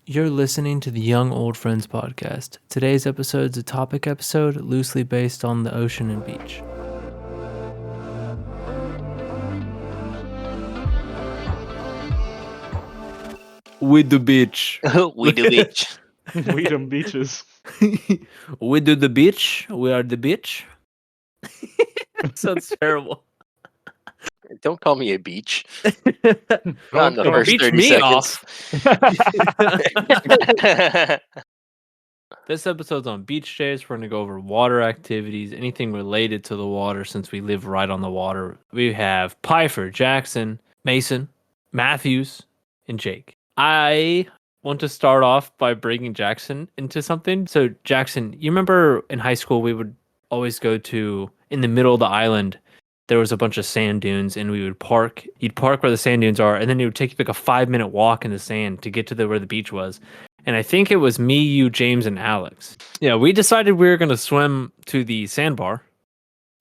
You're listening to the Young Old Friends podcast. Today's episode is a topic episode loosely based on the ocean and beach. With the beach. We do beach. We them beaches. We do the beach. We are the beach. Sounds terrible. Don't call me a beach. Don't Not in the call- first beach 30 me seconds. This episode's on beach days. We're going to go over water activities, anything related to the water since we live right on the water. We have Pifer, Jackson, Mason, Matthews, and Jake. I want to start off by bringing Jackson into something. So, Jackson, you remember in high school we would always go to, in the middle of the island, there was a bunch of sand dunes, and we would park. You'd park where the sand dunes are, and then it would take you like a 5-minute walk in the sand to get to where the beach was. And I think it was me, you, James, and Alex. Yeah, we decided we were going to swim to the sandbar.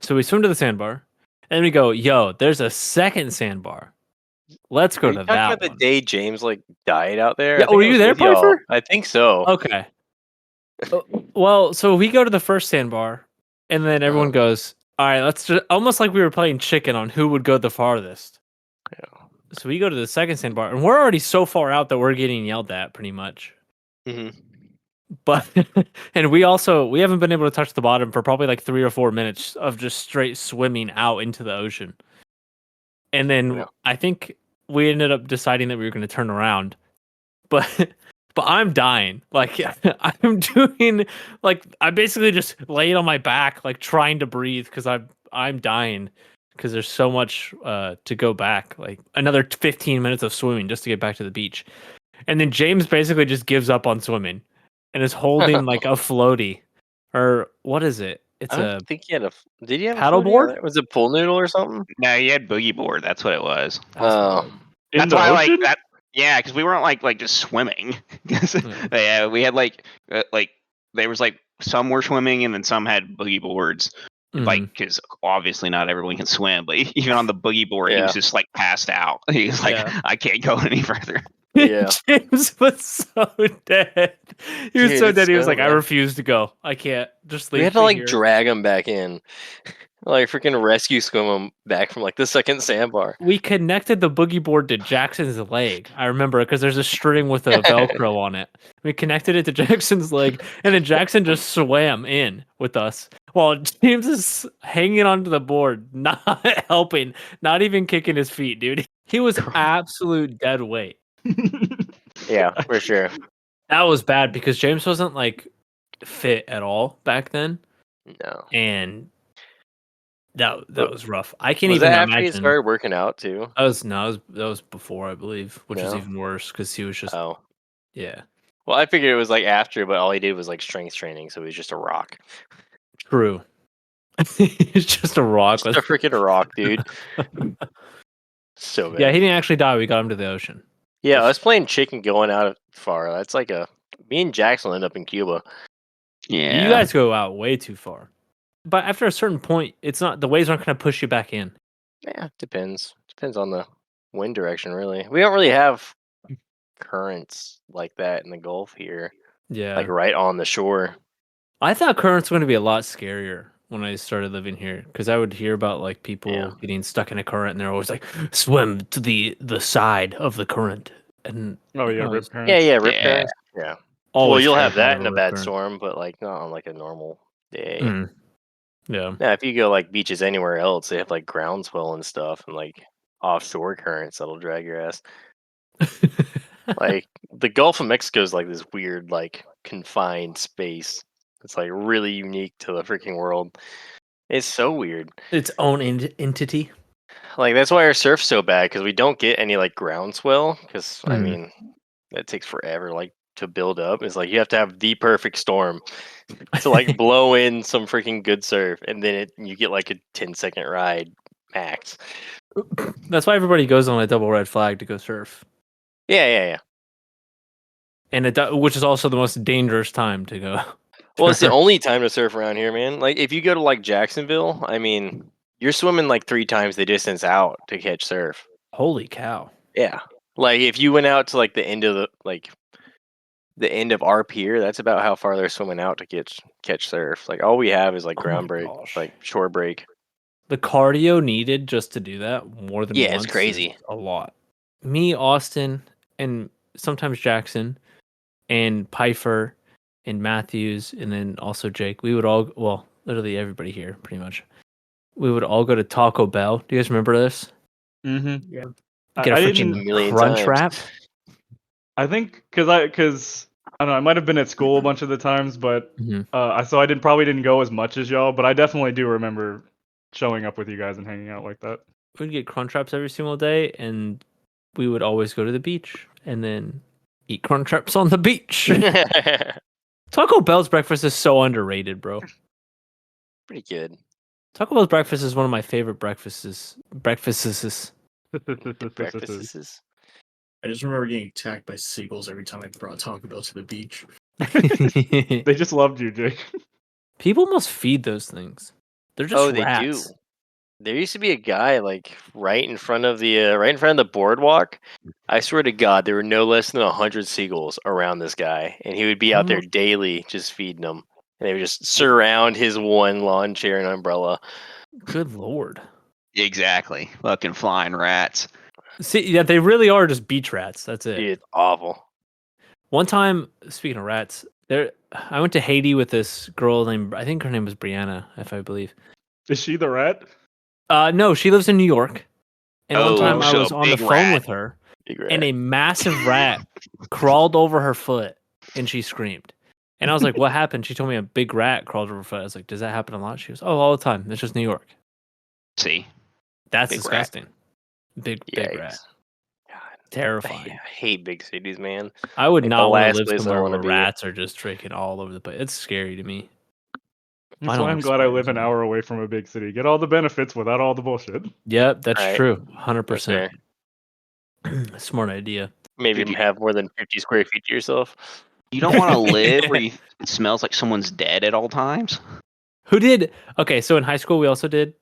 So we swim to the sandbar, and we go, yo, there's a second sandbar. Let's go Are to you talking that about the one. day James died out there? Yeah, I think were I you was there, with y'all. Piper? I think so. Okay. Well, so we go to the first sandbar, and then everyone goes, all right, let's just, almost like we were playing chicken on who would go the farthest. Yeah. So we go to the second sandbar, and we're already so far out that we're getting yelled at pretty much. Mhm. But and we haven't been able to touch the bottom for probably like 3 or 4 minutes of just straight swimming out into the ocean. And then Yeah. I think we ended up deciding that we were going to turn around. But I'm dying. Like I'm doing like I basically just laid on my back like trying to breathe cuz I'm dying because there's so much to go back. Like another 15 minutes of swimming just to get back to the beach. And then James basically just gives up on swimming and is holding like a floaty, or what is it? It's I a don't think he had a. Did he have paddleboard? a floaty? Was it pool noodle or something? No, you had boogie board. That's what it was. Oh, In That's the why, ocean? like that. Yeah, because we weren't like just swimming. Yeah, we had like there was like some were swimming and then some had boogie boards. Like Mhm. because obviously not everyone can swim, but even on the boogie board, he Yeah. was just like passed out. He was like, Yeah. I can't go any further. Yeah. James was so dead. He was Dude, so it's dead. He was so like, I bad. refuse to go. I can't. Just leave. We had to me like here." drag him back in, like freaking rescue swim him back from like the second sandbar. We connected the boogie board to Jackson's leg. I remember because there's a string with a Velcro on it. We connected it to Jackson's leg, and then Jackson just swam in with us while James is hanging onto the board, not helping, not even kicking his feet, dude. He was absolute dead weight. Yeah, for sure. That was bad because James wasn't like fit at all back then, No. and that was rough. I can't Was even that after he imagine. started working out too? That was before, I believe, which is No? even worse because he was just Oh. yeah. Well, I figured it was like after, but all he did was like strength training, so he was just a rock. True. It's just a rock. Just a freaking rock, dude. So bad. Yeah, he didn't actually die. We got him to the ocean. Yeah, us playing chicken going out far. That's like me and Jackson will end up in Cuba. Yeah, You guys go out way too far. But after a certain point, it's not the waves aren't going to push you back in. Yeah, depends. Depends on the wind direction, really. We don't really have currents like that in the Gulf here, Yeah. like right on the shore. I thought currents were going to be a lot scarier when I started living here because I would hear about like people Yeah. getting stuck in a current and they're always like swim to the side of the current and Oh yeah, No, rip it's- current. Yeah, rip Yeah. currents. Yeah. Well, always you'll have terrified that of in a rip bad current. storm, but like not on like a normal day. Mm. Yeah. Now, if you go like beaches anywhere else, they have like groundswell and stuff, and like offshore currents that'll drag your ass. Like the Gulf of Mexico is like this weird, like confined space. It's like really unique to the freaking world. It's so weird. Its own entity. Like that's why our surf's so bad because we don't get any like groundswell. Because I Mhm. mean, that takes forever like to build up. It's like you have to have the perfect storm to like blow in some freaking good surf, and then you get like a 10-second ride max. That's why everybody goes on a double red flag to go surf. Yeah. And which is also the most dangerous time to go. Well, it's the only time to surf around here, man. Like if you go to like Jacksonville, I mean, you're swimming like 3 times the distance out to catch surf. Holy cow. Yeah. Like if you went out to like the end of the like the end of our pier, that's about how far they're swimming out to catch surf. Like all we have is like Oh ground my break, gosh. like shore break. The cardio needed just to do that more than Yeah, once it's crazy. is a lot. Me, Austen, and sometimes Jackson, and Pifer, and Matthews, and then also Jake. We would all, well, literally everybody here, pretty much. We would all go to Taco Bell. Do you guys remember this? Mm-hmm. Yeah. Get a I freaking didn't. A million crunch times. wrap. I think because I don't know. I might have been at school a bunch of the times, but Mhm. I probably didn't go as much as y'all. But I definitely do remember showing up with you guys and hanging out like that. We'd get crunch wraps every single day, and we would always go to the beach and then eat crunch wraps on the beach. Taco Bell's breakfast is so underrated, bro. Pretty good. Taco Bell's breakfast is one of my favorite breakfasts. Breakfasts. Breakfasts. I just remember getting attacked by seagulls every time I brought Taco Bell to the beach. They just loved you, Jake. People must feed those things. They're just Oh, they rats. do. There used to be a guy like right in front of the boardwalk. I swear to God, there were no less than 100 seagulls around this guy, and he would be out there daily just feeding them. And they would just surround his one lawn chair and umbrella. Good lord. Exactly. Fucking flying rats. See, yeah, they really are just beach rats. That's it. Dude, it's awful. One time, speaking of rats, I went to Haiti with this girl named, I think her name was Brianna, if I believe. Is she the rat? No, she lives in New York. And one Oh, time I so was a on the big phone rat. with her, Big rat. and a massive rat crawled over her foot, and she screamed. And I was like, "What happened?" She told me a big rat crawled over her foot. I was like, "Does that happen a lot?" She goes, "Oh, all the time. It's just New York." See, That's Big rat. disgusting. Big rat. Yikes. God, Terrifying. I hate big cities, man. I would Like, not the want to last live place I somewhere wanna where be. rats are just freaking all over the place. It's scary to me. I That's don't why I'm like glad I spiders live an either. hour away from a big city. Get all the benefits without all the bullshit. Yep, that's Right. true. That's 100%. fair. Smart idea. Maybe Dude, have more than 50 square feet to yourself. you don't want to live where it smells like someone's dead at all times. Who did? Okay, so in high school we also did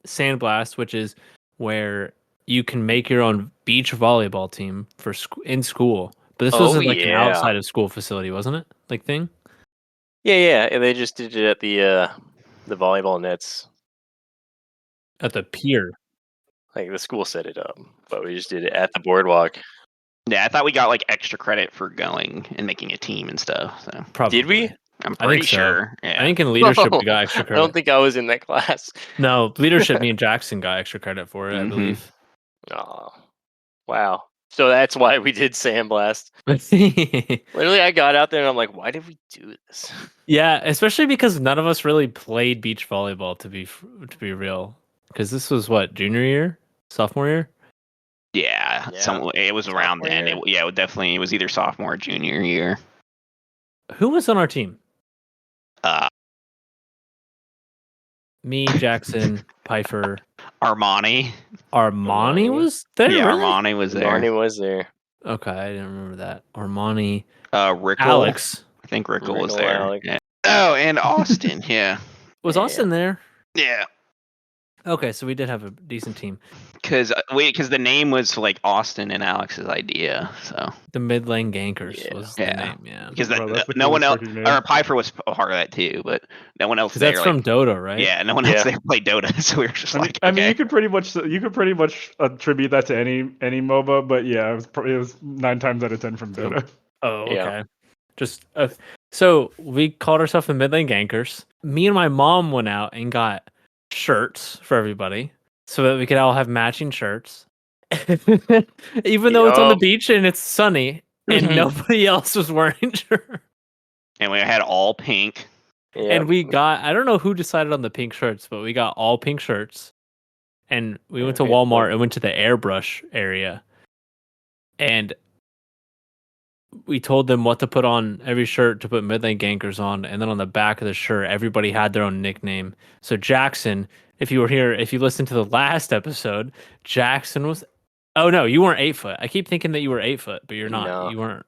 Sandblast, which is where you can make your own beach volleyball team for in school. But this was Oh, like an yeah. outside of school facility, wasn't it? Like thing. Yeah. And they just did it at the volleyball nets. At the pier. Like the school set it up, but we just did it at the boardwalk. Yeah, I thought we got like extra credit for going and making a team and stuff. So Probably. Did we? I'm I think pretty so. sure. Yeah. I think in leadership we got extra I credit. don't think I was in that class. No, leadership. Me and Jackson got extra credit for it. I Mhm. believe. Oh, wow. So that's why we did Sandblast. Literally, I got out there and I'm like, why did we do this? Yeah, especially because none of us really played beach volleyball to be real. Because this was what, junior year, sophomore year. Yeah, Yeah. it was around Sophomore then. year. It was either sophomore or junior year. Who was on our team? Me, Jackson, Pifer, Armani. Armani Armani. was there. Yeah, really? Armani was there. Arnie was there. Okay, I didn't remember that. Armani, Rickle. Alex. I think Rickle was Rickle, there. Alex. Yeah. Oh, and Austen. Yeah. Was Yeah. Austin there? Yeah. Okay, so we did have a decent team. Because the name was like Austen and Alex's idea. So The Mid Lane Gankers Yeah. was the name, yeah. because Bro, that's the no one else coolest freaking or name. Pifer was a part of that too, but no one else Because there. that's like, from Dota, right? Yeah, no one else Yeah. there played Dota, so we were just like, I mean, okay. you could pretty much attribute that to any MOBA, but yeah, it was 9 times out of 10 from Dota. Oh, okay. Yeah. Just so we called ourselves the Mid Lane Gankers. Me and my mom went out and got shirts for everybody so that we could all have matching shirts. Even though it's on the Yup. beach and it's sunny and nobody else was wearing shirts. And we had all pink. Yeah. And we got, I don't know who decided on the pink shirts, but we got all pink shirts. And we went to Okay, Walmart cool. and went to the airbrush area. And we told them what to put on every shirt to put Mid Lane Gankers on. And then on the back of the shirt, everybody had their own nickname. So Jackson, if you were here, if you listened to the last episode, Jackson was, oh no, you weren't 8 foot. I keep thinking that you were 8 foot, but you're not. No. You weren't.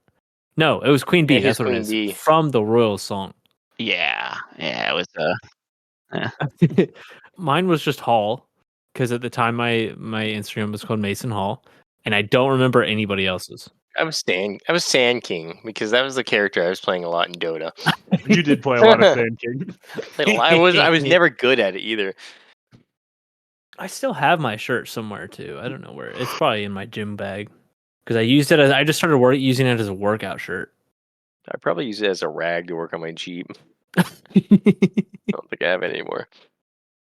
No, it was Queen Bee. Yeah, That's he's what it Queen is. Bee. From the Royal song. Yeah, it was. Mine was just Hall, because at the time my Instagram was called Mason Hall, and I don't remember anybody else's. I was Sand King because that was the character I was playing a lot in Dota. You did play a lot of Sand King. Played a lot. I was never good at it either. I still have my shirt somewhere too. I don't know where. It's probably in my gym bag because I used it as I just started using it as a workout shirt. I probably use it as a rag to work on my Jeep. I don't think I have it anymore.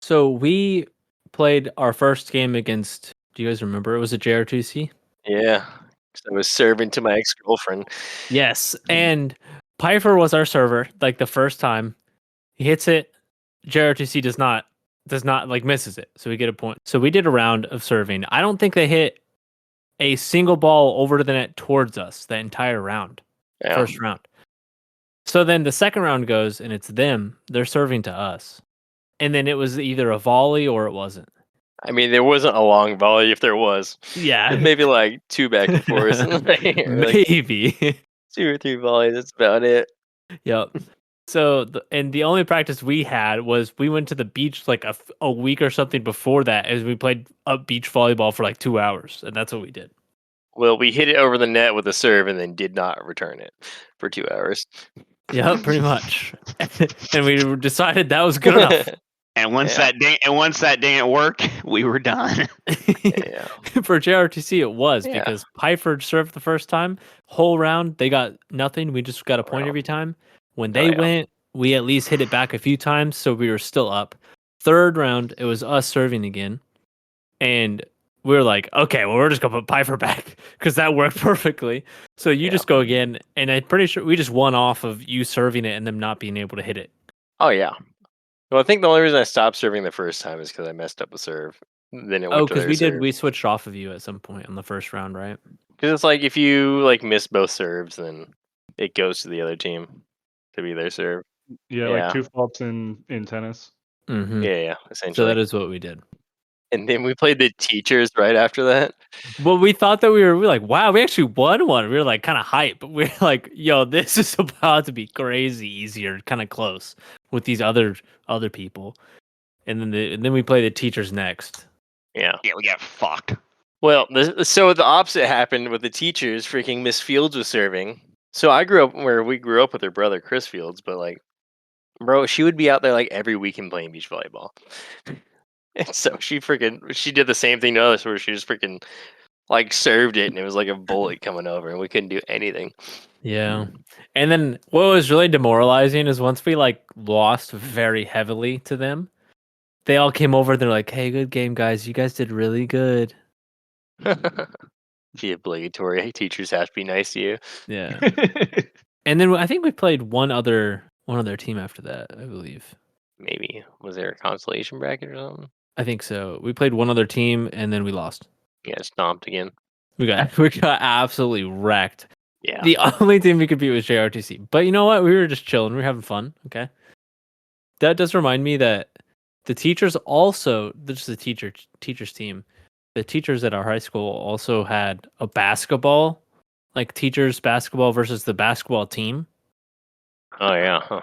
So we played our first game against. Do you guys remember? It was a JR2C. Yeah, 'cause I was serving to my ex-girlfriend. Yes, and Pifer was our server. Like the first time, he hits it. JR2C does not like misses it, so we get a point. So we did a round of serving. I don't think they hit a single ball over to the net towards us the entire round. Yeah. First round. So then the second round goes and it's them. They're serving to us. And then it was either a volley or it wasn't. I mean, there wasn't a long volley. If there was, Yeah. maybe like 2 back and forth. Like, Maybe. 2 or 3 volleys. That's about it. Yep. So and the only practice we had was we went to the beach like a week or something before that as we played up beach volleyball for like 2 hours. And that's what we did. Well, we hit it over the net with a serve and then did not return it for 2 hours. Yeah, pretty much. And we decided that was good enough. And once that didn't work, we were done. Yeah. For JRTC, it was Yeah. because Pifer served the first time. Whole round, they got nothing. We just got a point every time. When they went, we at least hit it back a few times, so we were still up. Third round, it was us serving again. And we were like, okay, well, we're just going to put Pifer back because that worked perfectly. So you just go again. And I'm pretty sure we just won off of you serving it and them not being able to hit it. Oh, yeah. Well, I think the only reason I stopped serving the first time is because I messed up a serve. Then it went to their serve. We switched off of you at some point on the first round, right? Because it's like if you like miss both serves, then it goes to the other team to be their serve. Yeah, like 2 faults in tennis. Mm-hmm. Yeah, essentially. So that is what we did. And then we played the teachers right after that. Well, we thought that we were like, wow, we actually won one. We were like kind of hyped, but we are like, yo, this is about to be crazy easier, kind of close with these other people. And then we play the teachers next. Yeah. Yeah, we got fucked. Well, so the opposite happened with the teachers. Freaking Miss Fields was serving. So I grew up where we grew up with her brother, Chris Fields, but like, bro, she would be out there like every weekend playing beach volleyball. And so she did the same thing to us where she just freaking like served it and it was like a bullet coming over and we couldn't do anything. Yeah. And then what was really demoralizing is once we like lost very heavily to them, they all came over. They're like, hey, good game, guys. You guys did really good. The obligatory teachers have to be nice to you. Yeah. And then I think we played one other team after that, I believe. Maybe. Was there a consolation bracket or something? I think so. We played one other team and then we lost. Yeah, stomped again. We got absolutely wrecked. Yeah. The only team we could beat was JRTC. But you know what? We were just chilling. We were having fun. Okay. That does remind me that the teachers also, just the teachers team, the teachers at our high school also had a basketball, like teachers basketball versus the basketball team. Oh, yeah. Huh.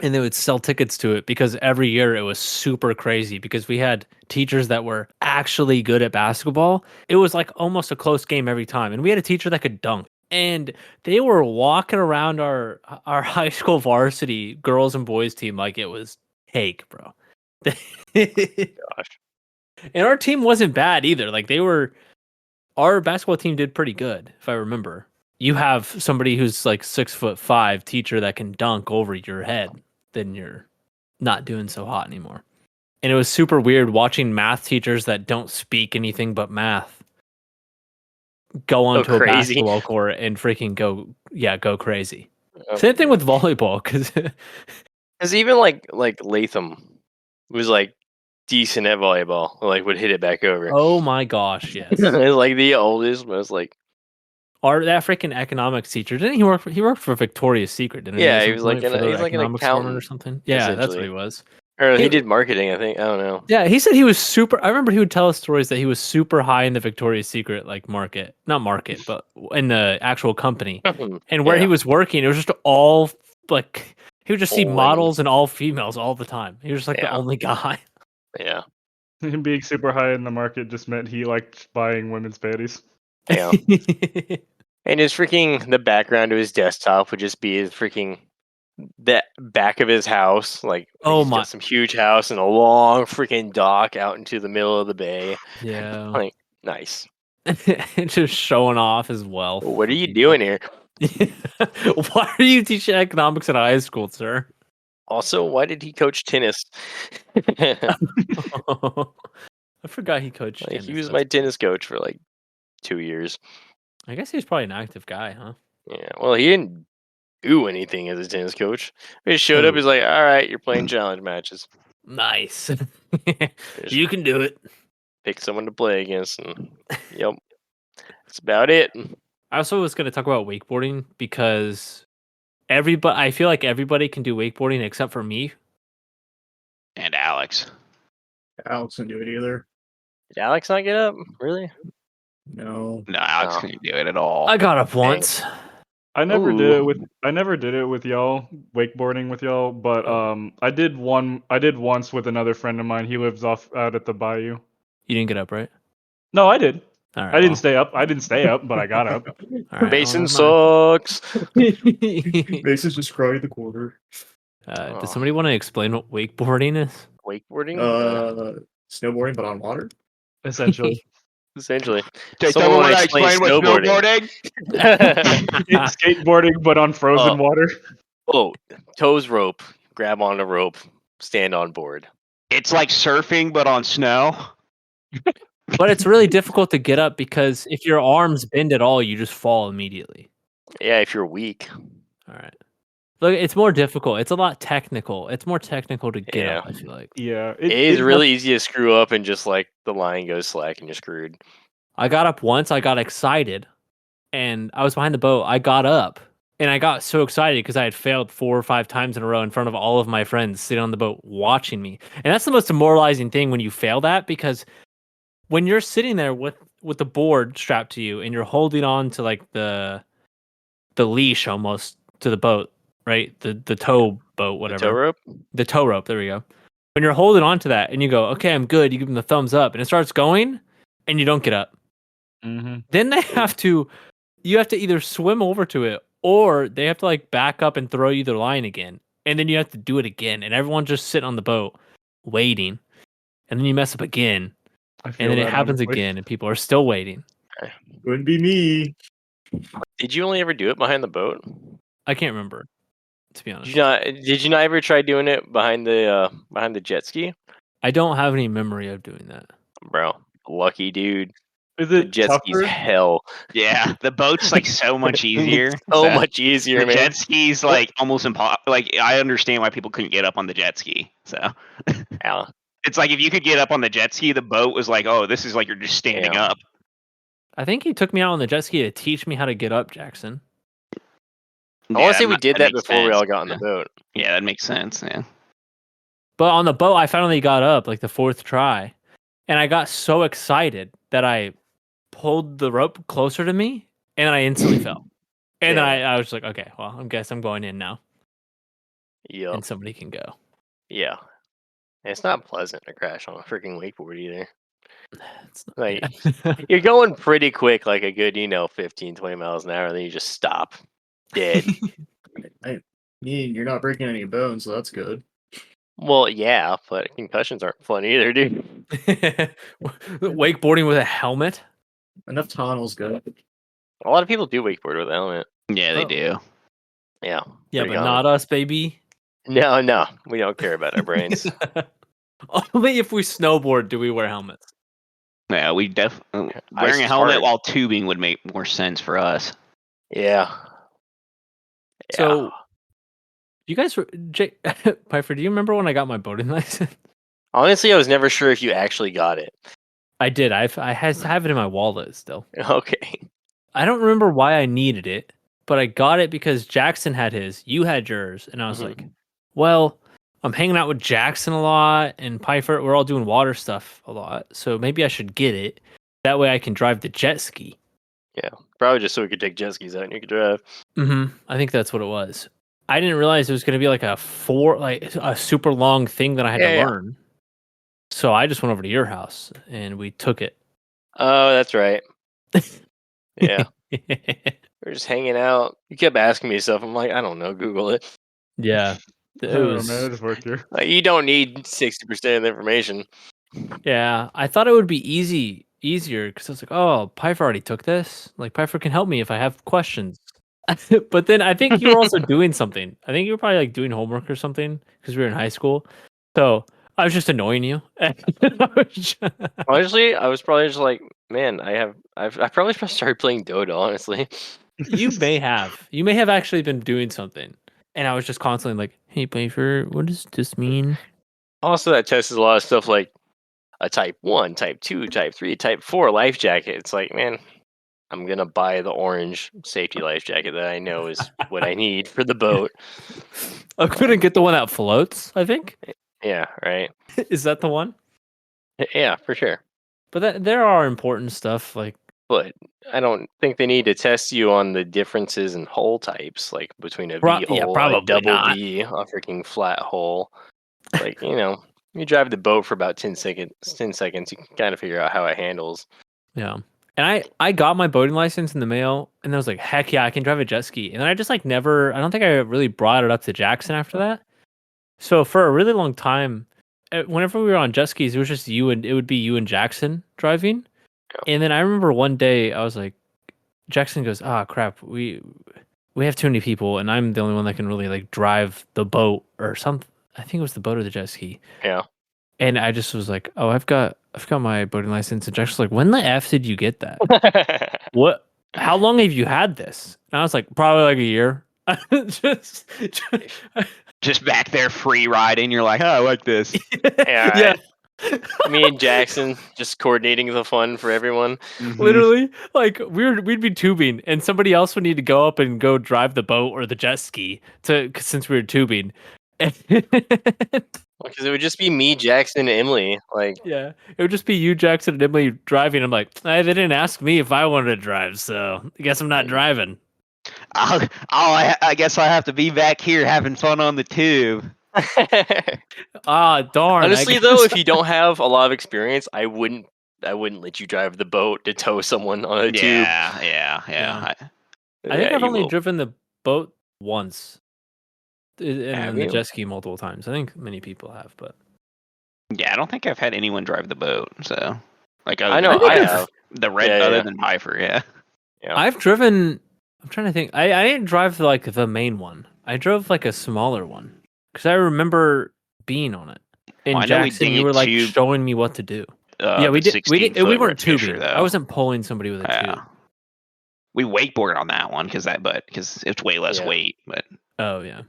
And they would sell tickets to it because every year it was super crazy because we had teachers that were actually good at basketball. It was like almost a close game every time. And we had a teacher that could dunk. And they were walking around our high school varsity girls and boys team like it was cake, bro. Gosh. And our team wasn't bad either. Like our basketball team did pretty good, if I remember. You have somebody who's like 6'5" teacher that can dunk over your head, then you're not doing so hot anymore. And it was super weird watching math teachers that don't speak anything but math go onto a basketball court and freaking go crazy. Oh, Same thing with volleyball, because even like Latham was like decent at volleyball, like would hit it back over. oh my gosh, yes. It's like the oldest, but it's like that freaking economics teacher, didn't he work for Victoria's Secret? Didn't yeah, he? He was like an accountant or something. Yeah, that's what he was. Or he did marketing, I think. I don't know. Yeah, he said he was super. I remember he would tell us stories that he was super high in the Victoria's Secret like not market, but in the actual company. And where he was working, it was just all like he would just see models and all females all the time. He was just like the only guy. Yeah. Him being super high in the market just meant he liked buying women's panties. Yeah. And his freaking the background to his desktop would just be his freaking the back of his house. Like Oh he's my- got some huge house and a long freaking dock out into the middle of the bay. Yeah. Like nice. Just showing off his wealth. What are for you people. doing here? Why are you teaching economics in high school, sir? Also, why did he coach tennis? I forgot he coached Like, tennis. he was That's my cool. tennis coach for like 2 years. I guess he's probably an active guy, huh? Yeah, well, he didn't do anything as a tennis coach. He just showed up. Oh. He's like, "All right, you're playing challenge matches. Nice. Just You can do it. pick someone to play against." And yep, that's about it. I also was going to talk about wakeboarding because I feel like everybody can do wakeboarding except for me. And Alex. Alex didn't do it either. Did Alex not get up? Really? No. No, Alex No. couldn't do it at all. I got up once. I never did it with. Ooh. I never did it with y'all wakeboarding with y'all, but Oh. I did once with another friend of mine. He lives off out at the bayou. You didn't get up, right? No, I did. All right. I didn't stay up. I didn't stay up, but I got up. All right, Mason well, sucks. Mason's just crying the corner. Does somebody want to explain what wakeboarding is? Wakeboarding? Snowboarding, but on water. Essentially, Essentially. Did Someone someone wanna want to explain explain what snowboarding? snowboarding? it's skateboarding, but on frozen water. Oh, toes rope. Grab on a rope. Stand on board. It's like surfing, but on snow. But it's really difficult to get up because if your arms bend at all, you just fall immediately. Yeah, if you're weak. All right. Look, it's more difficult. It's a lot technical. It's more technical to get up, Yeah. I feel like. Yeah, It is really easy to screw up and just like the line goes slack and you're screwed. I got up once, I got excited, and I was behind the boat. I got up, and I got so excited because I had failed 4 or 5 times in a row in front of all of my friends sitting on the boat watching me. And that's the most demoralizing thing when you fail that, because when you're sitting there with the board strapped to you and you're holding on to like the leash almost to the boat, right? The tow boat, whatever. The tow rope? The tow rope, there we go. When you're holding on to that and you go, okay, I'm good, you give them the thumbs up and it starts going and you don't get up. Mm-hmm. Then you have to either swim over to it or they have to like back up and throw you the line again. And then you have to do it again. And everyone's just sitting on the boat waiting. And then you mess up again. And then it happens again and people are still waiting. Wouldn't be me. Did you only ever do it behind the boat? I can't remember, to be honest. Did you not ever try doing it behind the jet ski? I don't have any memory of doing that. Bro, lucky dude. Is The it jet ski's tougher? hell. Yeah, the boat's like so much easier. So that much easier, The man. jet ski's like almost impossible. Like I understand why people couldn't get up on the jet ski. So Yeah. it's like if you could get up on the jet ski, the boat was like, oh, this is like you're just standing Yeah. up. I think he took me out on the jet ski to teach me how to get up, Jackson. I want to say that we ma- did that makes before we sense. all got on the Yeah. boat. Yeah, that makes sense. Yeah. But on the boat, I finally got up like the 4th try. And I got so excited that I pulled the rope closer to me and I instantly fell. And then I was like, okay, well, I guess I'm going in now. Yep. And somebody can go. Yeah. And it's not pleasant to crash on a freaking wakeboard either. It's not, Like, yeah. you're going pretty quick, like a good, 15, 20 miles an hour, and then you just stop. Dead. I mean, you're not breaking any bones, so that's good. Well, yeah, but concussions aren't fun either, dude. Wakeboarding with a helmet? Enough tunnels good. A lot of people do wakeboard with a helmet. Yeah, they Oh. do. Yeah. Yeah, pretty but common. not us, baby. No, we don't care about our brains. Only if we snowboard do we wear helmets. Yeah, we Ice wearing a is helmet hard. while tubing would make more sense for us. Yeah. So, you guys were Pifer, do you remember when I got my boating license? Honestly, I was never sure if you actually got it. I did. I have it in my wallet still. Okay. I don't remember why I needed it, but I got it because Jackson had his, you had yours, and I was Mhm. like, well, I'm hanging out with Jackson a lot and Pifer, we're all doing water stuff a lot, so maybe I should get it. That way I can drive the jet ski. Probably just so we could take jet skis out and you could drive. I think that's what it was. I didn't realize it was going to be like a super long thing that I had to Yeah. learn. So I just went over to your house and we took it. Oh, that's right. Yeah. We're just hanging out. You kept asking me stuff. I'm like, I don't know. Google it. Yeah. I It don't know, was. man. I just work here. Like, you don't need 60% of the information. Yeah, I thought it would be easier because I was like, oh, Pifer already took this. Like, Pifer can help me if I have questions. But then I think you were also doing something. I think you were probably like doing homework or something because we were in high school. So I was just annoying you. Honestly, I was probably just like, man, I probably should start playing Dota. Honestly, You may have. You may have actually been doing something. And I was just constantly like, hey, Pifer, what does this mean? also that tests a lot of stuff like a Type 1, Type 2, Type 3, Type 4 life jacket. It's like, man, I'm gonna buy the orange safety life jacket that I know is what I need for the boat. I couldn't get the one that floats, I think. Yeah, right. Is that the one? Yeah, for sure. But there are important stuff like But I don't think they need to test you on the differences in hull types, like between a V yeah, hull, a probably double not. V, a freaking flat hull. Like, you drive the boat for about 10 seconds, you can kind of figure out how it handles. Yeah. And I got my boating license in the mail and I was like, heck yeah, I can drive a jet ski. And then I just like never I don't think I really brought it up to Jackson after that. So for a really long time, whenever we were on jet skis, it was just it would be you and Jackson driving. Yeah. And then I remember one day I was like, Jackson goes, ah, crap, we have too many people and I'm the only one that can really like drive the boat or something. I think it was the boat or the jet ski. Yeah. And I just was like, oh, I've got my boating license. And Jackson's like, when the F did you get that? What? How long have you had this? And I was like, probably like a year. just, Just back there free riding. You're like, oh, I like this. Yeah. Me and Jackson just coordinating the fun for everyone. Literally, like we'd be tubing, and somebody else would need to go up and go drive the boat or the jet ski since we were tubing. Because it would just be me, Jackson, and Emily. Like, Yeah, it would just be you, Jackson, and Emily driving. I'm like, they didn't ask me if I wanted to drive, so I guess I'm not driving. I guess I have to be back here having fun on the tube. Ah, darn. honestly, though, if you don't have a lot of experience, I wouldn't let you drive the boat to tow someone on a tube. Yeah. Yeah. I think Yeah, I've you only will. driven the boat once, and Have then the you? jet ski multiple times. I think many people have, but Yeah, I don't think I've had anyone drive the boat. So, like, I know think I I've- have. the red, Yeah, other yeah. than Pifer. Yeah. Yeah. I've driven. I'm trying to think. I didn't drive like the main one. I drove like a smaller one because I remember being on it. And Well, I know we Jackson, you dinghy were like tubed, showing me what to do. Yeah, we the did. We 16-foot weren't Red Fisher, tubing. though. I wasn't pulling somebody with a Yeah. tube. We wakeboarded on that one because it's way less Yeah. weight. But Oh yeah.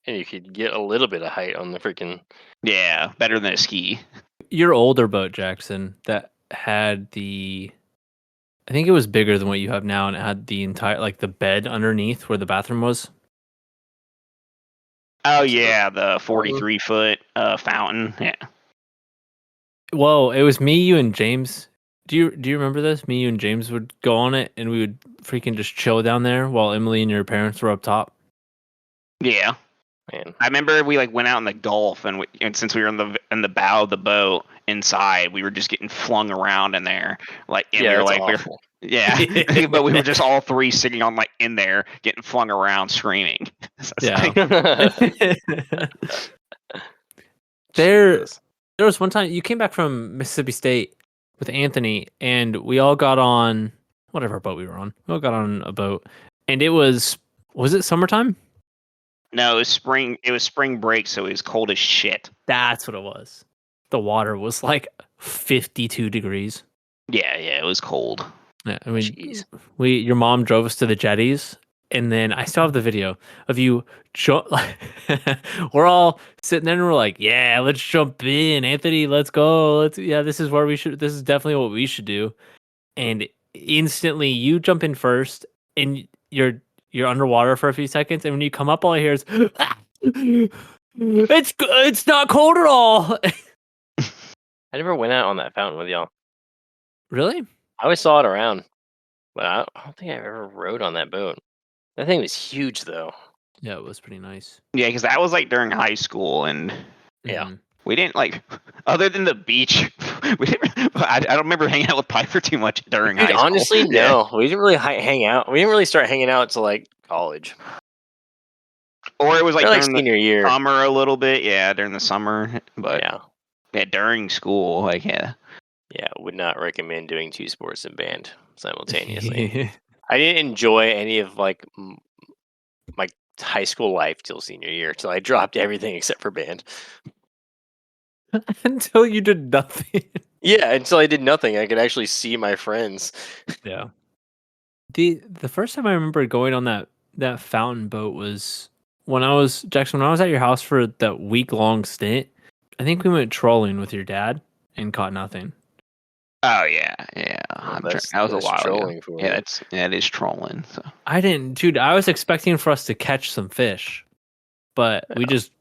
And you could get a little bit of height on the freaking. yeah, better than a ski. Your older boat, Jackson, that had the. I think it was bigger than what you have now, and it had the entire like the bed underneath where the bathroom was. Oh yeah, the 43-foot fountain. Yeah. Whoa! It was me, you, and James. Do you remember this? Me, you, and James would go on it, and we would freaking just chill down there while Emily and your parents were up top. Yeah. Man. I remember we like went out in the Gulf, and since we were in the bow of the boat inside, we were just getting flung around in there. Like, and Yeah, we were that's like, awful. yeah, but we were just all three sitting on like in there, getting flung around, screaming. So it's Yeah. like, There Jesus. was one time you came back from Mississippi State with Anthony, and we all got on whatever boat we were on. We all got on a boat, and it was it summertime? no, it was spring. It was spring break, so it was cold as shit. That's what it was. The water was like 52 degrees. Yeah, it was cold. Yeah, I mean, Jeez. your mom drove us to the jetties, and then I still have the video of you. We're all sitting there, and we're like, "Yeah, let's jump in, Anthony. Let's go. This is where we should. This is definitely what we should do." And instantly, you jump in first, and you're underwater for a few seconds, and when you come up, all I hear is, "It's not cold at all." I never went out on that fountain with y'all. Really? I always saw it around, but I don't think I ever rode on that boat. That thing was huge, though. Yeah, it was pretty nice. Yeah, because that was like during high school, and Yeah. Mhm. we didn't like. Other than the beach, I don't remember hanging out with Piper too much during Dude, high school. honestly, Yeah. no. We didn't really hang out. We didn't really start hanging out until like college. Or it was like Or like during the senior year. summer a little bit. Yeah, during the summer. But Yeah. during school, like yeah. Yeah, would not recommend doing 2 sports and band simultaneously. I didn't enjoy any of like my high school life till senior year, till I dropped everything except for band. Until you did nothing. Yeah, until I did nothing, I could actually see my friends. Yeah. The first time I remember going on that fountain boat was when I was at your house for that week-long stint. I think we went trolling with your dad and caught nothing. Oh yeah. Well, That was a while ago. trolling for Yeah, you. that is trolling. So. I didn't, dude. I was expecting for us to catch some fish, but we just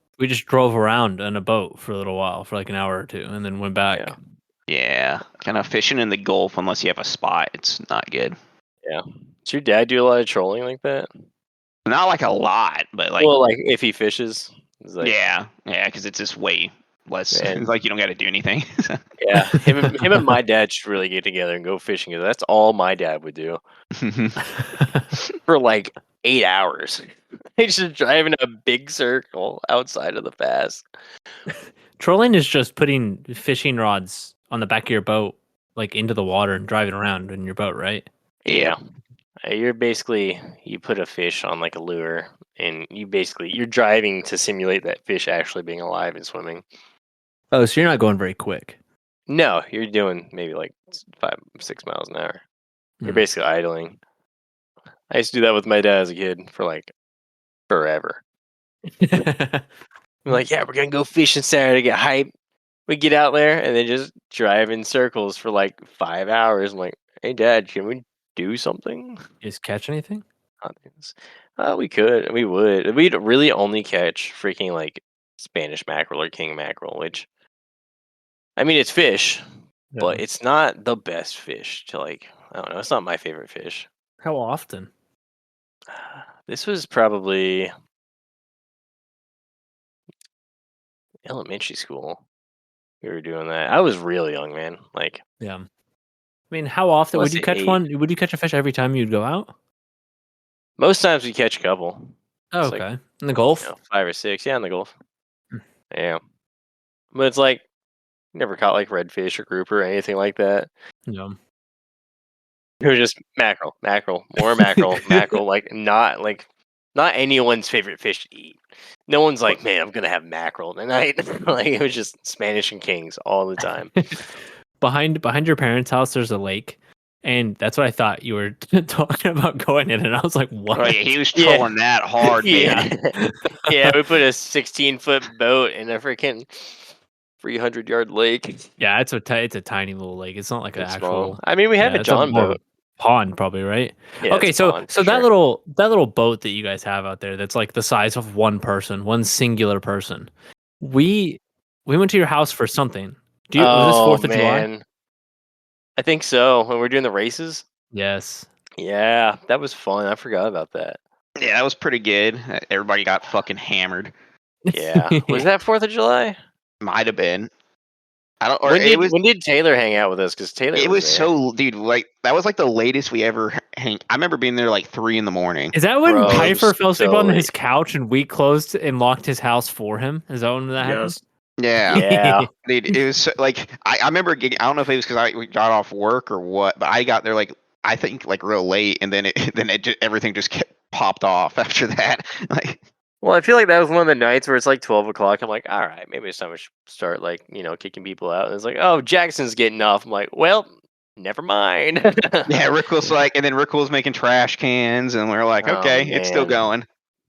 drove around in a boat for a little while, for like an hour or two, and then went back. Yeah, kind of fishing in the Gulf unless you have a spot, it's not good. Yeah. Does your dad do a lot of trolling like that? Not like a lot, but like Well, like if he fishes, it's like, yeah, because it's just way less. Man. It's like you don't got to do anything. yeah, him and my dad should really get together and go fishing. 'Cause that's all my dad would do for like 8 hours. He's just driving a big circle outside of the pass. Trolling is just putting fishing rods on the back of your boat, like into the water and driving around in your boat, right? Yeah. You're basically, you put a fish on like a lure, and you're driving to simulate that fish actually being alive and swimming. Oh, so you're not going very quick. No, you're doing maybe like 5-6 miles an hour. You're Hmm. basically idling. I used to do that with my dad as a kid for like forever. I'm like, yeah, we're gonna go fishing Saturday, get hype. We get out there and then just drive in circles for like 5 hours. I'm like, hey, Dad, can we do something? You just catch anything? We could, we would. We'd really only catch freaking like Spanish mackerel or king mackerel, which, I mean, it's fish, but it's not the best fish to like, I don't know, it's not my favorite fish. How often? This was probably elementary school. We were doing that. I was real young, man. Like, Yeah. I mean, how often Let's would you say catch 8. one? Would you catch a fish every time you'd go out? most times we catch a couple. Oh, It's like, okay. In the Gulf? 5 or 6. Yeah, in the Gulf. Hmm. Yeah. But it's like, never caught like redfish or grouper or anything like that. No. It was just mackerel, more mackerel, mackerel. Like not anyone's favorite fish to eat. No one's like, man, I'm gonna have mackerel tonight. Like it was just Spanish and kings all the time. Behind your parents' house, there's a lake, and that's what I thought you were talking about going in, and I was like, what? Oh yeah, he was Yeah. trolling that hard, man. Yeah, we put a 16-foot boat in a freaking 300-yard lake. Yeah, it's a tiny little lake. It's not like an It's actual. small. I mean, we have a it's John more of a boat. pond, probably, right? Yeah, Okay, it's a pond so for that sure. little boat that you guys have out there, that's like the size of one person, one singular person. We went to your house for something. Was this 4th of July? Man. I think so. When we're doing the races. Yes. Yeah, that was fun. I forgot about that. Yeah, that was pretty good. Everybody got fucking hammered. Yeah. Was that 4th of July? Might have been. I don't. Or When did Taylor hang out with us? Because Taylor It was was there. so, dude. Like that was like the latest we ever hang. I remember being there like 3 a.m. Is that when Bro, it Pifer was fell asleep so on late. his couch and we closed and locked his house for him? Is that when that happened? Yes. Yeah, Yeah. dude. It was so, like I remember getting. I don't know if it was because we got off work or what, but I got there like I think like real late, and then everything just kept popped off after that. Like Well, I feel like that was one of the nights where it's like 12 o'clock. I'm like, all right, maybe it's time we should start like, kicking people out. And it's like, oh, Jackson's getting off. I'm like, well, never mind. yeah, Rick was like, and then Rick was making trash cans, and we are like, Oh, okay, it's still man. going.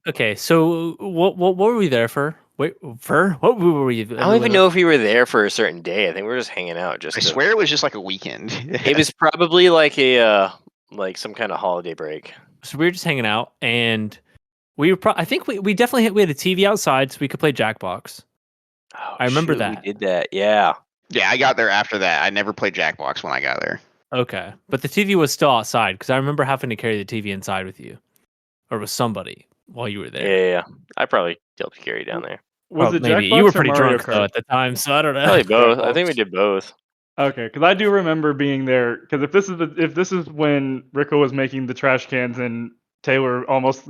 Okay, so what were we there for? Wait, for what were we? I don't even know if we were there for a certain day. I think we were just hanging out. I swear it was just like a weekend. It was probably like a like some kind of holiday break. So we were just hanging out, and we were. I think we definitely we had a TV outside, so we could play Jackbox. Oh, I remember shoot, that. we did that. Yeah. Yeah, I got there after that. I never played Jackbox when I got there. Okay, but the TV was still outside because I remember having to carry the TV inside with you, or with somebody while you were there. Yeah. I probably helped you carry down there. Was it maybe you were Jackbox or pretty Mario drunk though Kart? at the time, so I don't know. Probably both. I Jackbox. think we did both. Okay, because I do remember being there. Because if this is when Rico was making the trash cans and Taylor almost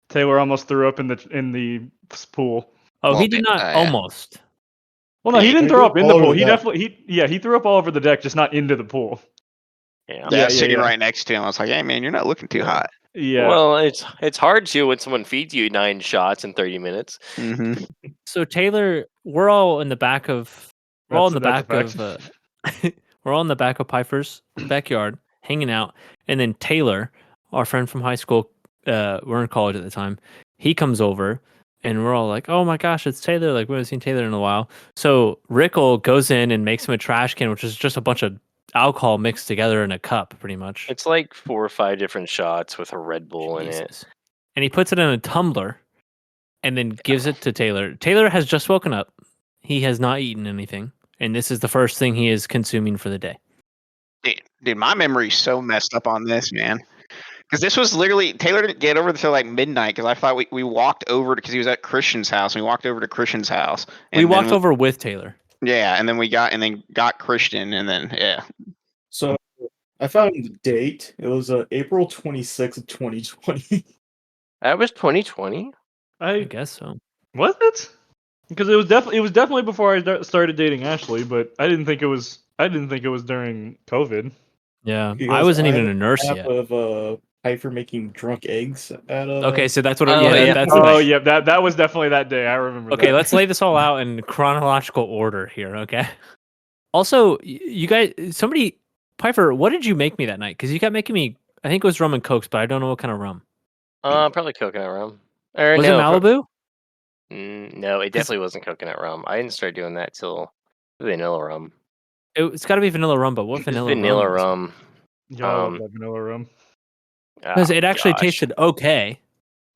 threw up in the pool. Oh, Well, he did not yeah. almost. Well, no, he Yeah, didn't he throw threw up in all the over pool. the He deck. definitely he threw up all over the deck, just not into the pool. Yeah. Yeah, I was yeah, sitting yeah. right next to him. I was like, "Hey, man, you're not looking too hot." Yeah. Well, it's hard to when someone feeds you 9 shots in 30 minutes. hmm So Taylor, we're all in the back of we're all in the That's a back of fact. we're all in the back of Piper's backyard hanging out, and then Taylor, our friend from high school, we're in college at the time. He comes over, and we're all like, "Oh my gosh, it's Taylor! Like we haven't seen Taylor in a while." So Rickle goes in and makes him a trash can, which is just a bunch of alcohol mixed together in a cup, pretty much. It's like 4 or 5 different shots with a Red Bull in it. Jesus. And he puts it in a tumbler and then gives it to Taylor. Taylor has just woken up. He has not eaten anything. And this is the first thing he is consuming for the day. Dude, my memory's so messed up on this, man. Because this was literally Taylor didn't get over until like midnight. Because I thought we walked over because he was at Christian's house. And we walked over to Christian's house. And We then walked over with Taylor. Yeah, and then got Christian, and then yeah. So I found the date. It was April 26th of 2020. That was 2020? I I guess so. was it? Because it was definitely before I started dating Ashley, but I didn't think it was during COVID. Yeah. I Because wasn't even had a nurse snap yet. Of Pifer making drunk eggs at Okay, so that's what Oh, yeah, yeah. that's Oh nice. yeah, that was definitely that day. I remember. Okay, that. let's lay this all out in chronological order here, okay? Also, you guys Piper, what did you make me that night? Because you kept making me I think it was rum and cokes, but I don't know what kind of rum. Probably coconut rum. Or Was no, it Malibu? No, it definitely wasn't coconut rum. I didn't start doing that till vanilla rum. It's got to be vanilla rum, but what It's vanilla, vanilla rum? rum. Yeah, I love Um, that vanilla rum. Because Oh, it actually gosh. tasted okay.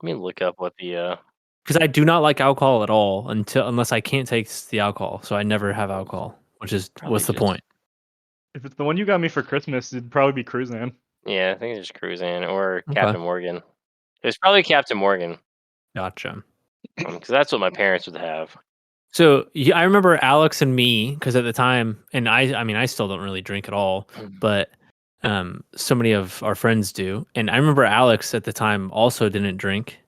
Let me look up what the Because I do not like alcohol at all unless I can't taste the alcohol, so I never have alcohol, which is Probably what's the just- point? If it's the one you got me for Christmas, it'd probably be Cruzan. Yeah, I think it's Cruzan or Okay. Captain Morgan. It's probably Captain Morgan Gotcha. because that's what my parents would have. So I remember Alex and me because at the time, and I mean, I still don't really drink at all, but so many of our friends do, and I remember Alex at the time also didn't drink.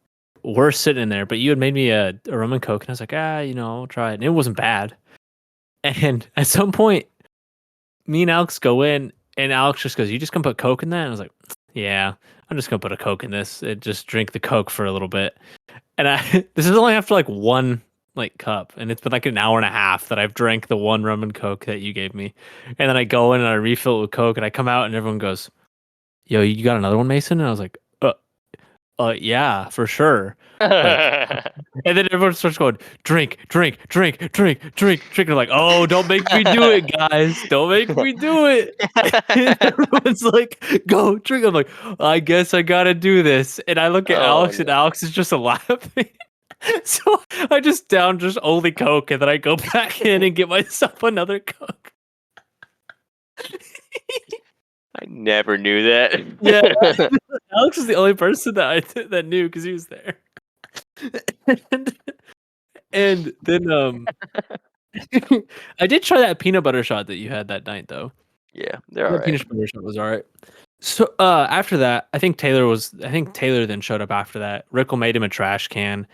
We're sitting in there, but you had made me a rum and coke, and I was like, I'll try it, and it wasn't bad. And at some point, me and Alex go in, and Alex just goes, "You just gonna put Coke in that?" And I was like, "Yeah, I'm just gonna put a Coke in this and just drink the Coke for a little bit." And this is only after like one cup, and it's been like an hour and a half that I've drank the one rum and Coke that you gave me. And then I go in and I refill it with Coke, and I come out, and everyone goes, "Yo, you got another one, Mason?" And I was like, yeah, for sure." And then everyone starts going, drink, drink, drink, drink, drink, drink. And I'm like, "Oh, don't make me do it, guys. Don't make me do it." And everyone's like, "Go drink." I'm like, "I guess I gotta do this." And I look at Oh, Alex, and no. Alex is just laughing. So I just down just only Coke, and then I go back in and get myself another Coke. I never knew that. Yeah, Alex is the only person that knew because he was there. And then I did try that peanut butter shot that you had that night though. Yeah, they're That alright. peanut butter shot was alright. So after that, I think Taylor then showed up after that. Rickle made him a trash can.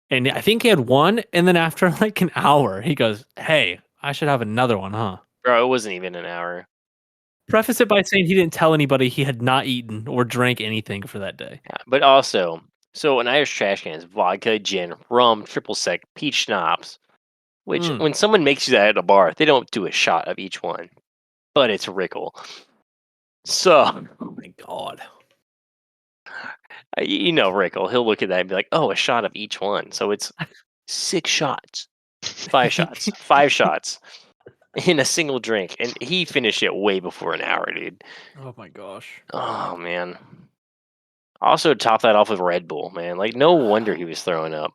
And I think he had one, and then after like an hour, he goes, "Hey, I should have another one, huh?" Bro, it wasn't even an hour. Preface it by saying he didn't tell anybody he had not eaten or drank anything for that day. Yeah, but also, so an Irish trash can is vodka, gin, rum, triple sec, peach schnapps. Which, when someone makes you that at a bar, they don't do a shot of each one. But it's Rickle. So, Oh my god. you know Rickle, he'll look at that and be like, "Oh, a shot of each one." So it's 6 shots, 5 shots, 5 shots in a single drink, and he finished it way before an hour, dude. Oh my gosh. Oh man. Also top that off with Red Bull, man. Like no wonder he was throwing up.